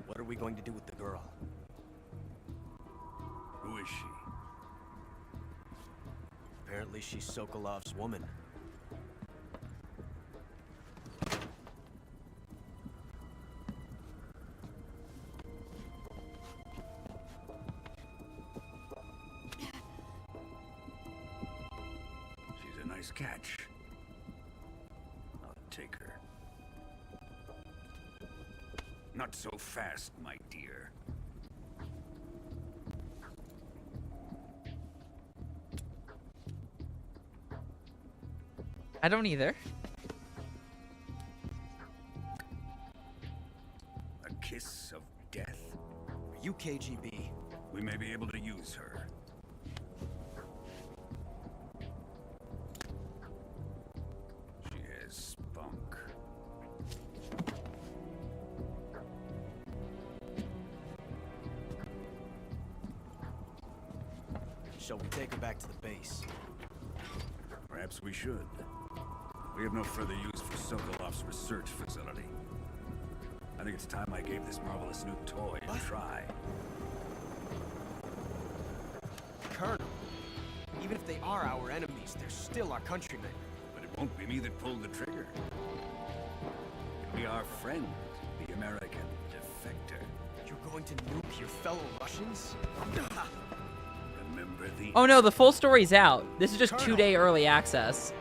What are we going to do with the girl? Who is she? Apparently she's Sokolov's woman. She's a nice catch. I'll take her. Not so fast, my dear. I don't either. A kiss of death. Are you KGB? We may be able to use her. She has spunk. Shall we take her back to the base? Perhaps we should. We have no further use for Sokolov's research facility. I think it's time I gave this marvelous new toy a try. Colonel, even if they are our enemies, they're still our countrymen. But it won't be me that pulled the trigger. It'll be our friend, the American defector. You're going to nuke your fellow Russians? Remember the... Oh no, the full story's out. This is just 2-day early access.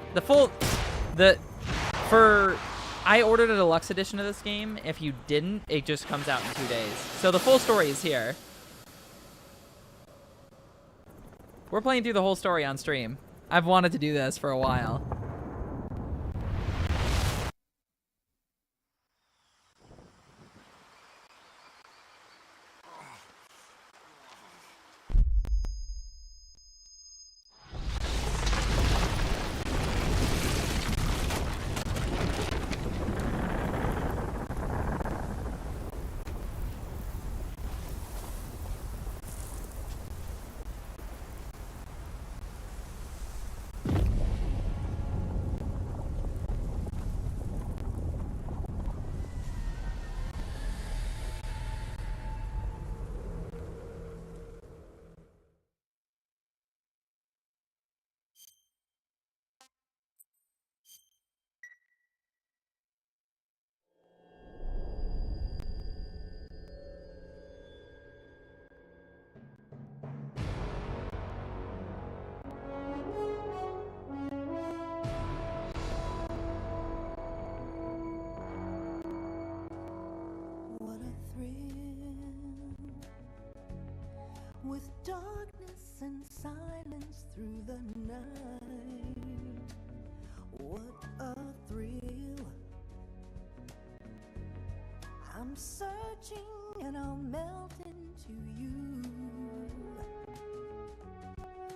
I ordered a deluxe edition of this game. If you didn't, it just comes out in 2 days. So the full story is here. We're playing through the whole story on stream. I've wanted to do this for a while. with darkness and silence through the night. What a thrill. I'm searching and I'll melt into you.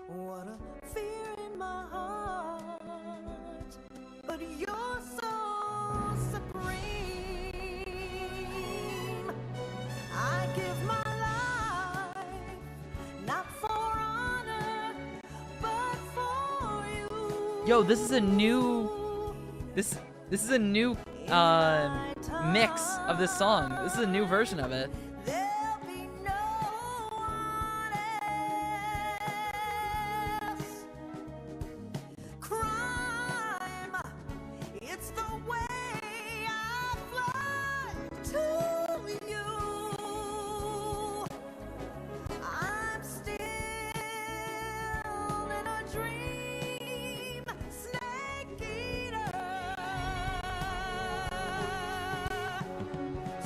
What a fear in my heart, but you're so supreme. I give my life, not for honor, but for you. Yo, this is a new this is a new mix of this song. This is a new version of it. There'll be no one else. Crime, it's the way I fly to you. I'm still in a dream, snake eater.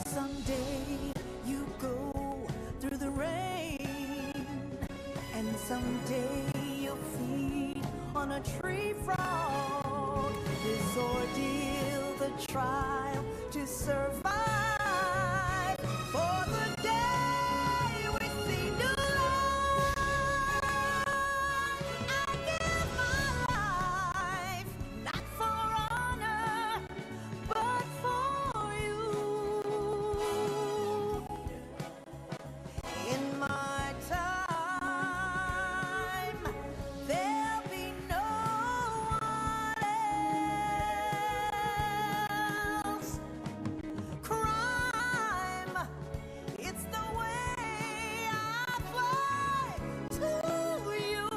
Someday you go through the rain, and someday you'll feed on a tree frog. This ordeal, the trial to survive, for the day we see new light. I give my life, not for honor, but for you. In my time, there'll be no one else. Crime, it's the way I fly to you.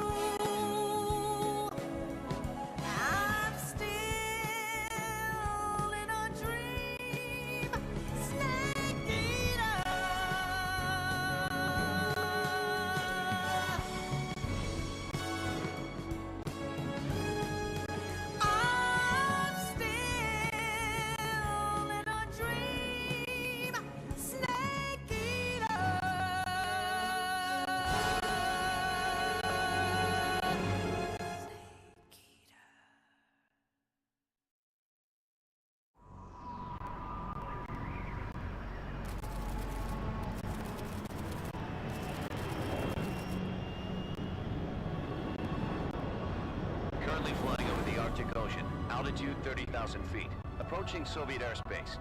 I'm still in a dream, snake eater. I'm still in a dream, snake eater. Currently flying over the Arctic Ocean. Altitude 30,000 feet. Approaching Soviet airspace.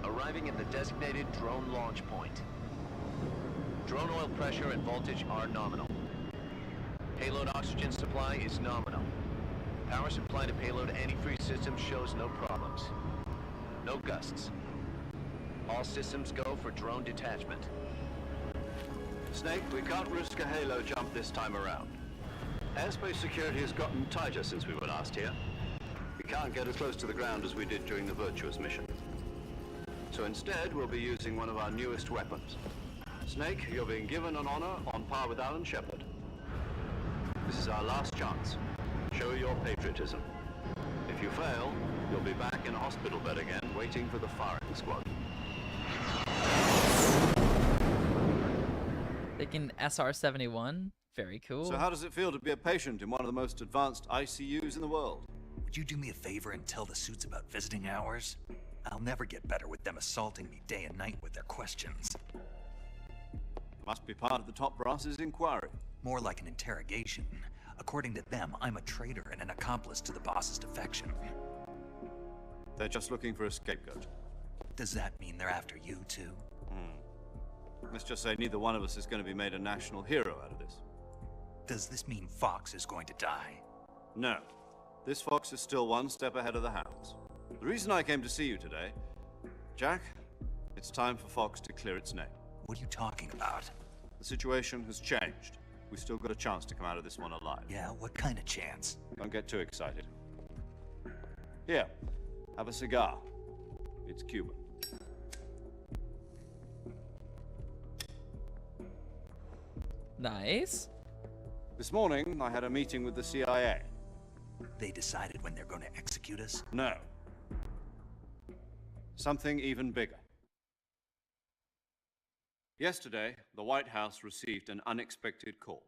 Arriving at the designated drone launch point. Drone oil pressure and voltage are nominal. Payload oxygen supply is nominal. Power supply to payload antifreeze system shows no problems. No gusts. All systems go for drone detachment. Snake, we can't risk a halo jump this time around. Airspace security has gotten tighter since we were last here. We can't get as close to the ground as we did during the Virtuous mission. So instead, we'll be using one of our newest weapons. Snake, you're being given an honor on par with Alan Shepard. This is our last chance. Show your patriotism. If you fail, you'll be back in a hospital bed again, waiting for the firing squad. Thinking SR-71. Very cool. So how does it feel to be a patient in one of the most advanced ICUs in the world? Would you do me a favor and tell the suits about visiting hours? I'll never get better with them assaulting me day and night with their questions. Must be part of the top brass's inquiry. More like an interrogation. According to them, I'm a traitor and an accomplice to the boss's defection. They're just looking for a scapegoat. Does that mean they're after you too? Let's just say neither one of us is going to be made a national hero out of this. Does this mean Fox is going to die? No. This fox is still one step ahead of the hounds. The reason I came to see you today, Jack, it's time for Fox to clear its name. What are you talking about? The situation has changed. We've still got a chance to come out of this one alive. Yeah, what kind of chance? Don't get too excited. Here, have a cigar. It's Cuban. Nice. This morning, I had a meeting with the CIA. They decided when they're going to execute us? No. Something even bigger. Yesterday, the White House received an unexpected call.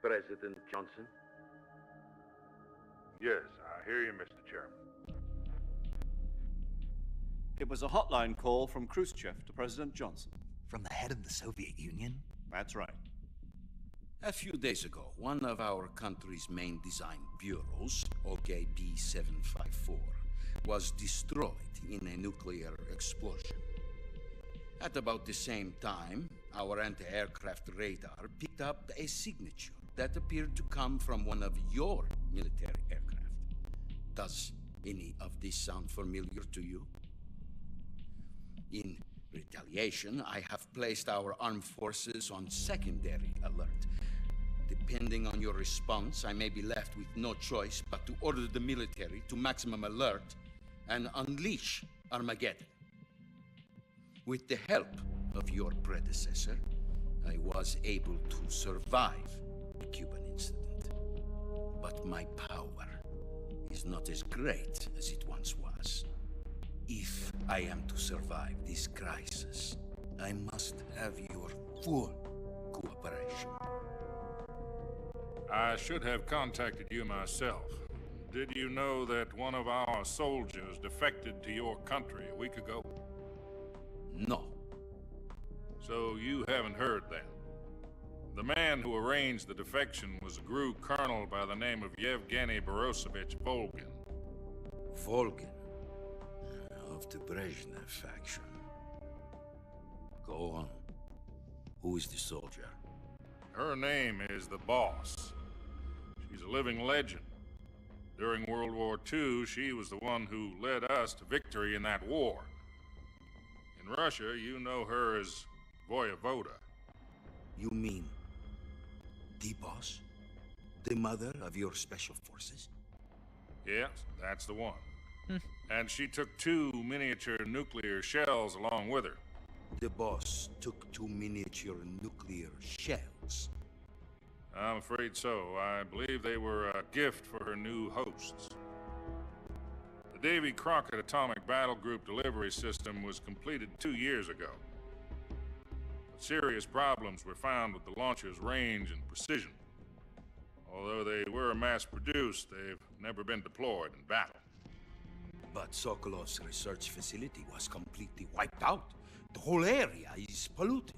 President Johnson? Yes, I hear you, Mr. Chairman. It was a hotline call from Khrushchev to President Johnson. From the head of the Soviet Union? That's right. A few days ago, one of our country's main design bureaus, OKB 754, was destroyed in a nuclear explosion. At about the same time, our anti-aircraft radar picked up a signature that appeared to come from one of your military aircraft. Does any of this sound familiar to you? In retaliation, I have placed our armed forces on secondary alert. Depending on your response, I may be left with no choice but to order the military to maximum alert and unleash Armageddon. With the help of your predecessor, I was able to survive the Cuban incident. But my power is not as great as it once was. If I am to survive this crisis, I must have your full cooperation. I should have contacted you myself. Did you know that one of our soldiers defected to your country a week ago? No. So you haven't heard then? The man who arranged the defection was a GRU colonel by the name of Yevgeny Borosovich Volgin. Volgin? Of the Brezhnev faction. Go on. Who is the soldier? Her name is the Boss. She's a living legend. During World War II, she was the one who led us to victory in that war. In Russia, you know her as Voyevoda. You mean the Boss? The mother of your special forces? Yes, that's the one. And she took 2 miniature nuclear shells along with her. The Boss took 2 miniature nuclear shells? I'm afraid so. I believe they were a gift for her new hosts. The Davy Crockett Atomic Battle Group delivery system was completed 2 years ago. But serious problems were found with the launcher's range and precision. Although they were mass-produced, they've never been deployed in battle. But Sokolov's research facility was completely wiped out. The whole area is polluted.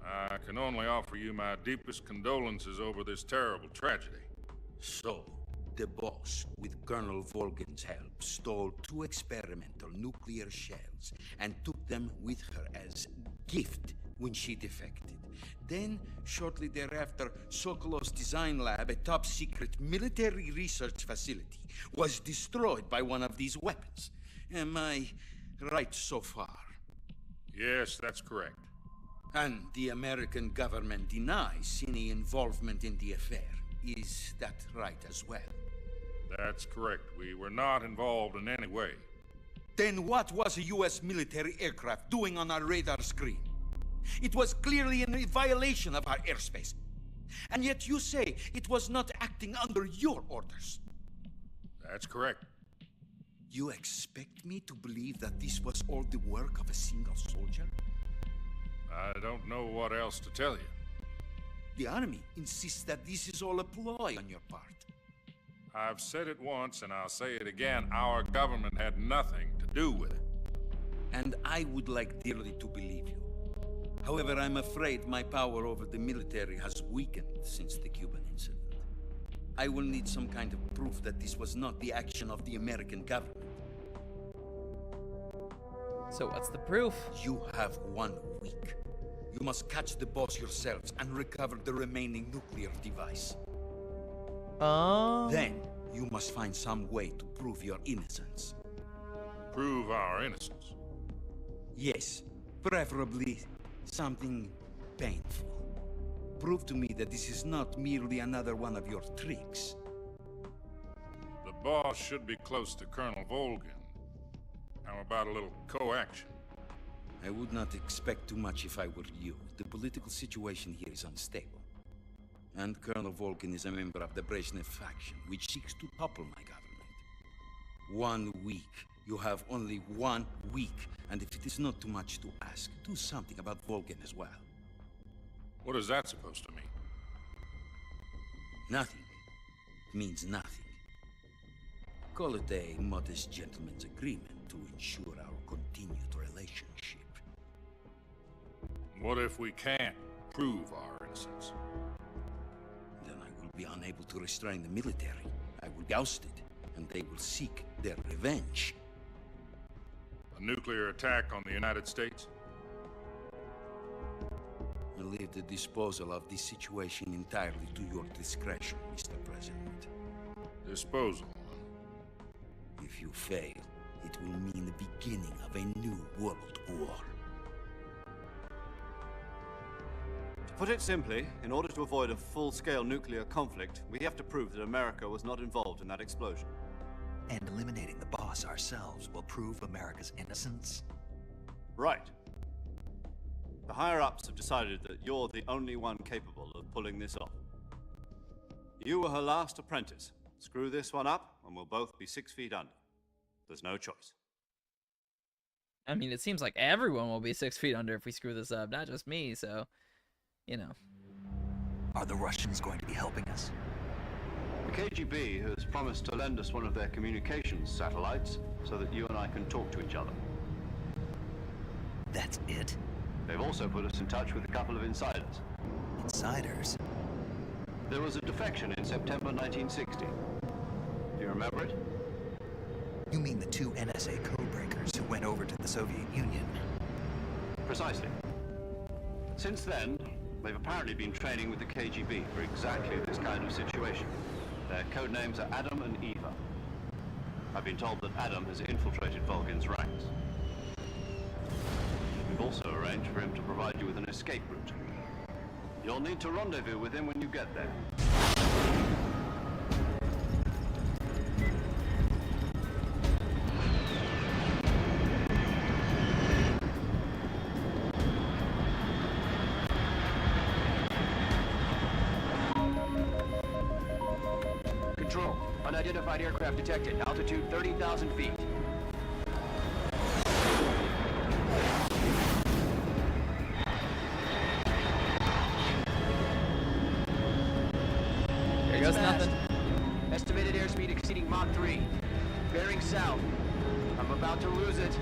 I can only offer you my deepest condolences over this terrible tragedy. So, the Boss, with Colonel Volgin's help, stole 2 experimental nuclear shells and took them with her as gift when she defected. Then, shortly thereafter, Sokolov's design lab, a top-secret military research facility, was destroyed by one of these weapons. Am I right so far? Yes, that's correct. And the American government denies any involvement in the affair. Is that right as well? That's correct. We were not involved in any way. Then what was a U.S. military aircraft doing on our radar screen? It was clearly in violation of our airspace. And yet you say it was not acting under your orders. That's correct. You expect me to believe that this was all the work of a single soldier? I don't know what else to tell you. The army insists that this is all a ploy on your part. I've said it once and I'll say it again. Our government had nothing to do with it. And I would like dearly to believe you. However, I'm afraid my power over the military has weakened since the Cuban incident. I will need some kind of proof that this was not the action of the American government. So what's the proof? You have 1 week. You must catch the Boss yourselves and recover the remaining nuclear device. Then, you must find some way to prove your innocence. Prove our innocence? Yes, preferably something painful. Prove to me that this is not merely another one of your tricks. The Boss should be close to Colonel Volgin. How about a little co-action? I would not expect too much if I were you. The political situation here is unstable. And Colonel Volgin is a member of the Brezhnev faction, which seeks to topple my government. 1 week You have only 1 week, and if it is not too much to ask, do something about Volgin as well. What is that supposed to mean? Nothing. It means nothing. Call it a modest gentleman's agreement to ensure our continued relationship. What if we can't prove our innocence? Then I will be unable to restrain the military. I will be ousted, and they will seek their revenge. A nuclear attack on the United States? I leave the disposal of this situation entirely to your discretion, Mr. President. Disposal? If you fail, it will mean the beginning of a new world war. To put it simply, in order to avoid a full-scale nuclear conflict, we have to prove that America was not involved in that explosion. And eliminating the boss ourselves will prove America's innocence? Right. The higher-ups have decided that you're the only one capable of pulling this off. You were her last apprentice. Screw this one up, and we'll both be 6 feet under. There's no choice. I mean, it seems like everyone will be 6 feet under if we screw this up, not just me, so, you know. Are the Russians going to be helping us? The KGB has promised to lend us one of their communications satellites so that you and I can talk to each other. That's it? They've also put us in touch with a couple of insiders. Insiders? There was a defection in September 1960. Do you remember it? You mean the 2 NSA codebreakers who went over to the Soviet Union? Precisely. Since then, they've apparently been training with the KGB for exactly this kind of situation. Their codenames are Adam and Eva. I've been told that Adam has infiltrated Volgin's ranks. We've also arranged for him to provide you with an escape route. You'll need to rendezvous with him when you get there. Control. Unidentified aircraft detected. Altitude 30,000 feet. There goes nothing. Estimated airspeed exceeding Mach 3. Bearing south. I'm about to lose it.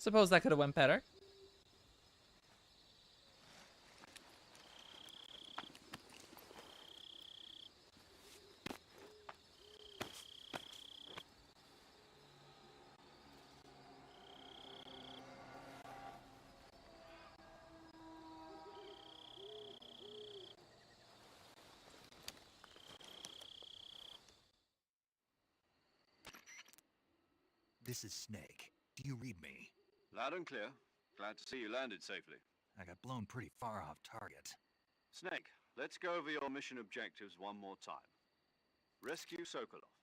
Suppose that could have went better. This is Snake. Do you read me? Loud and clear. Glad to see you landed safely. I got blown pretty far off target. Snake, let's go over your mission objectives one more time. Rescue Sokolov.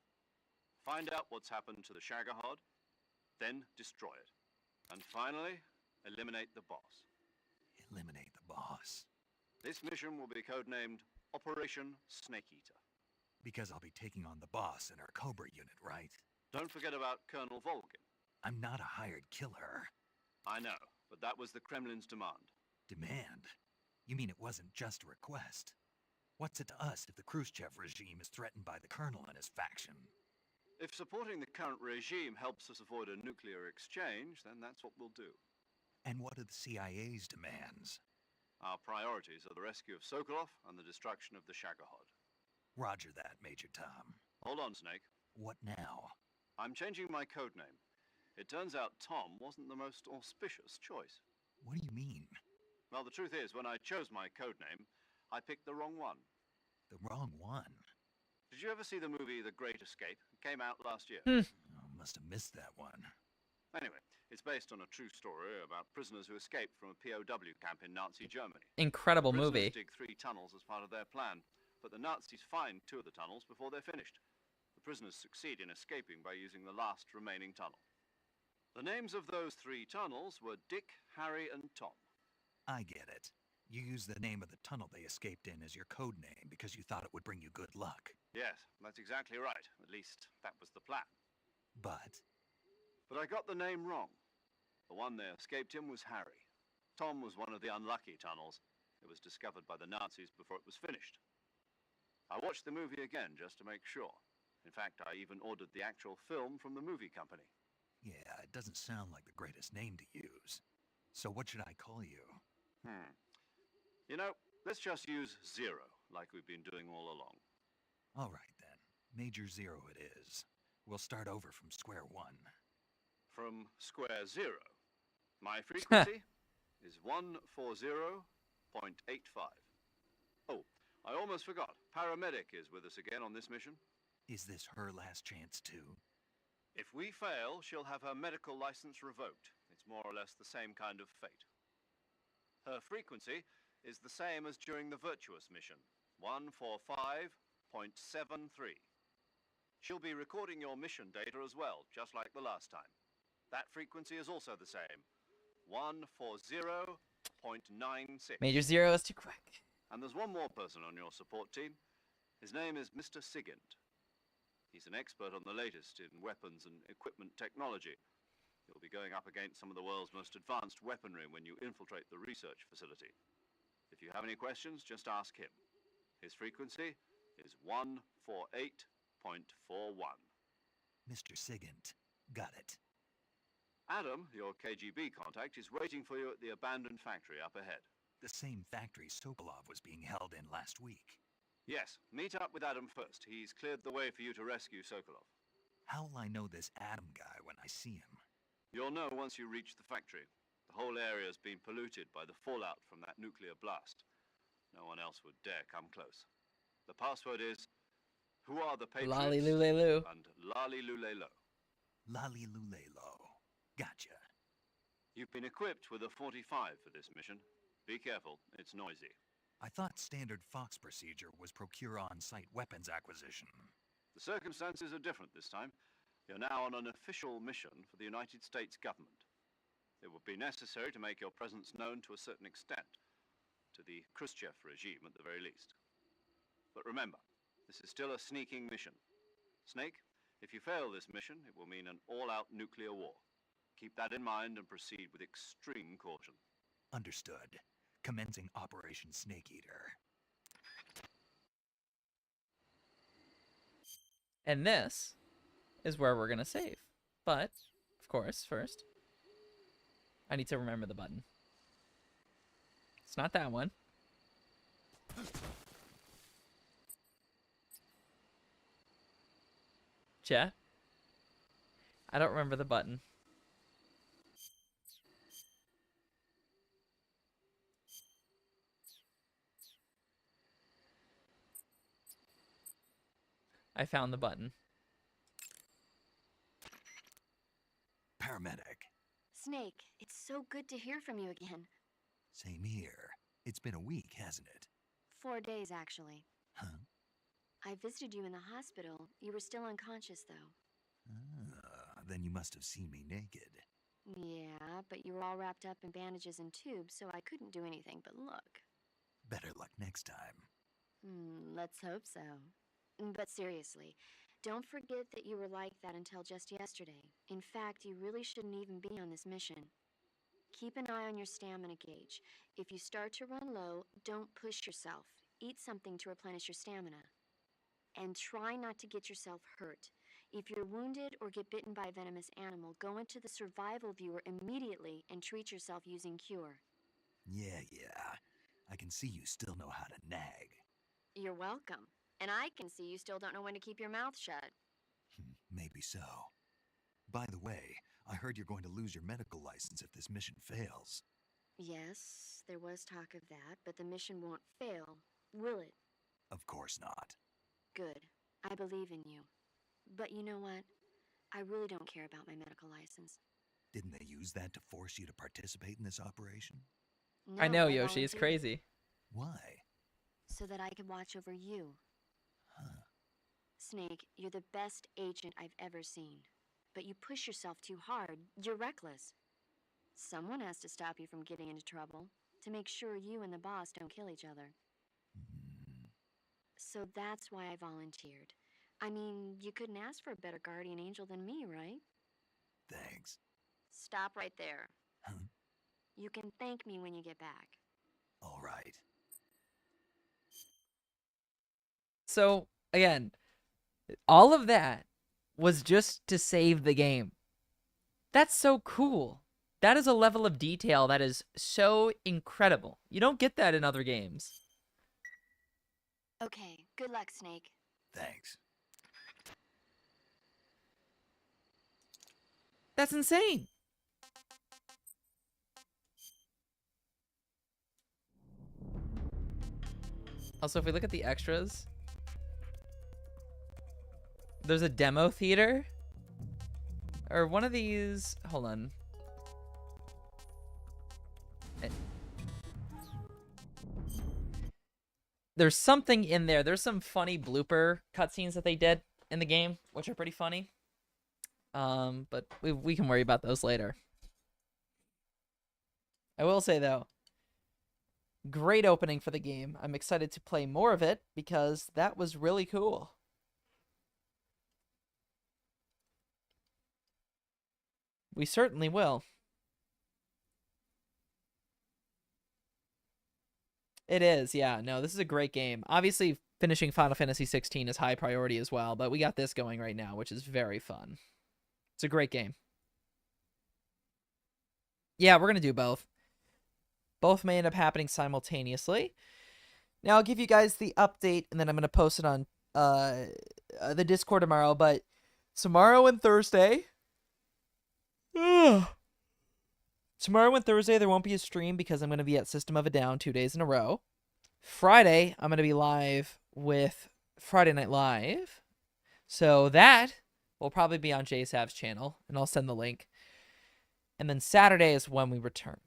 Find out what's happened to the Shagohod, then destroy it. And finally, eliminate the boss. Eliminate the boss. This mission will be codenamed Operation Snake Eater. Because I'll be taking on the boss in our Cobra unit, right? Don't forget about Colonel Volgin. I'm not a hired killer. I know, but that was the Kremlin's demand. Demand? You mean it wasn't just a request? What's it to us if the Khrushchev regime is threatened by the Colonel and his faction? If supporting the current regime helps us avoid a nuclear exchange, then that's what we'll do. And what are the CIA's demands? Our priorities are the rescue of Sokolov and the destruction of the Shagohod. Roger that, Major Tom. Hold on, Snake. What now? I'm changing my code name. It turns out Tom wasn't the most auspicious choice. What do you mean? Well, the truth is, when I chose my code name, I picked the wrong one. The wrong one? Did you ever see the movie The Great Escape? It came out last year. Oh, must have missed that one. Anyway, it's based on a true story about prisoners who escaped from a POW camp in Nazi Germany. Incredible Prisoners movie. dig 3 tunnels as part of their plan, but the Nazis find 2 of the tunnels before they're finished. The prisoners succeed in escaping by using the last remaining tunnel. The names of those 3 tunnels were Dick, Harry, and Tom. I get it. You used the name of the tunnel they escaped in as your code name because you thought it would bring you good luck. Yes, that's exactly right. At least, that was the plan. But I got the name wrong. The one they escaped in was Harry. Tom was one of the unlucky tunnels. It was discovered by the Nazis before it was finished. I watched the movie again just to make sure. In fact, I even ordered the actual film from the movie company. yeah, it doesn't sound like the greatest name to use. So what should I call you? You know, let's just use Zero, like we've been doing all along. All right then. Major Zero it is. We'll start over from square one. From square 0. My frequency is 140.85. Oh, I almost forgot. Paramedic is with us again on this mission. Is this her last chance too? If we fail, she'll have her medical license revoked. It's more or less the same kind of fate. Her frequency is the same as during the Virtuous mission, 145.73. She'll be recording your mission data as well, just like the last time. That frequency is also the same, 140.96. Major Zero is too quick. And there's one more person on your support team. His name is Mr. Sigint. He's an expert on the latest in weapons and equipment technology. You'll be going up against some of the world's most advanced weaponry when you infiltrate the research facility. If you have any questions, just ask him. His frequency is 148.41. Mr. Sigint. Got it. Adam, your KGB contact, is waiting for you at the abandoned factory up ahead. The same factory Sokolov was being held in last week. Yes, meet up with Adam first. He's cleared the way for you to rescue Sokolov. How will I know this Adam guy when I see him? You'll know once you reach the factory. The whole area's been polluted by the fallout from that nuclear blast. No one else would dare come close. The password is, who are the Patriots? Lolly Lulelo. And Lolly Lulelo. Lolly Lulelo. Gotcha. You've been equipped with a 45 for this mission. Be careful, it's noisy. I thought standard Fox procedure was procure on-site weapons acquisition. The circumstances are different this time. You're now on an official mission for the United States government. It would be necessary to make your presence known to a certain extent, to the Khrushchev regime at the very least. But remember, this is still a sneaking mission. Snake, if you fail this mission, it will mean an all-out nuclear war. Keep that in mind and proceed with extreme caution. Understood. Commencing Operation Snake Eater. And this is where we're going to save. But, of course, first, I need to remember the button. It's not that one. Chat. I don't remember the button. I found the button. Paramedic. Snake, it's so good to hear from you again. Same here. It's been a week, hasn't it? 4 days, actually. Huh? I visited you in the hospital. You were still unconscious, though. Then you must have seen me naked. Yeah, but you were all wrapped up in bandages and tubes, so I couldn't do anything but look. Better luck next time. Let's hope so. But seriously, don't forget that you were like that until just yesterday. In fact, you really shouldn't even be on this mission. Keep an eye on your stamina gauge. If you start to run low, don't push yourself. Eat something to replenish your stamina. And try not to get yourself hurt. If you're wounded or get bitten by a venomous animal, go into the survival viewer immediately and treat yourself using Cure. Yeah. I can see you still know how to nag. You're welcome. And I can see you still don't know when to keep your mouth shut. Maybe so. By the way, I heard you're going to lose your medical license if this mission fails. Yes, there was talk of that, but the mission won't fail, will it? Of course not. Good. I believe in you. But you know what? I really don't care about my medical license. Didn't they use that to force you to participate in this operation? No, I know, Yoshi. It's volunteered. crazy. Why? So that I can watch over you. Huh. Snake, you're the best agent I've ever seen. But you push yourself too hard. You're reckless. Someone has to stop you from getting into trouble, to make sure you and the boss don't kill each other. So that's why I volunteered. I mean, you couldn't ask for a better guardian angel than me, right? Thanks. Stop right there. Huh? You can thank me when you get back. All right. So, again, all of that was just to save the game. That's so cool. That is a level of detail that is so incredible. You don't get that in other games. Okay, good luck, Snake. Thanks. That's insane. Also, if we look at the extras, there's a demo theater. Or one of these... Hold on. There's something in there. There's some funny blooper cutscenes that they did in the game, which are pretty funny. But we can worry about those later. I will say, though, great opening for the game. I'm excited to play more of it because that was really cool. We certainly will. It is, yeah. No, this is a great game. Obviously, finishing Final Fantasy 16 is high priority as well, but we got this going right now, which is very fun. It's a great game. Yeah, we're going to do both. Both may end up happening simultaneously. Now, I'll give you guys the update, and then I'm going to post it on the Discord tomorrow, but tomorrow and Thursday... Tomorrow and Thursday, there won't be a stream because I'm going to be at System of a Down 2 days in a row. Friday, I'm going to be live with Friday Night Live. So that will probably be on JSav's channel, and I'll send the link. And then Saturday is when we return.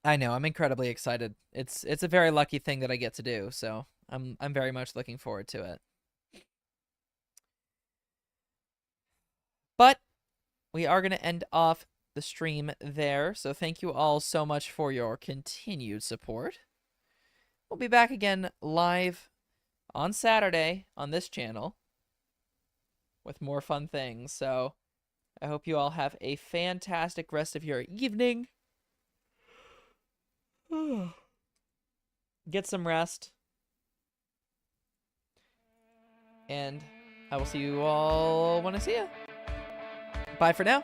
I know, I'm incredibly excited. It's a very lucky thing that I get to do, so I'm very much looking forward to it. But we are going to end off the stream there, so thank you all so much for your continued support. We'll be back again live on Saturday on this channel with more fun things, so I hope you all have a fantastic rest of your evening. Get some rest. And I will see you all when I see you. Bye for now.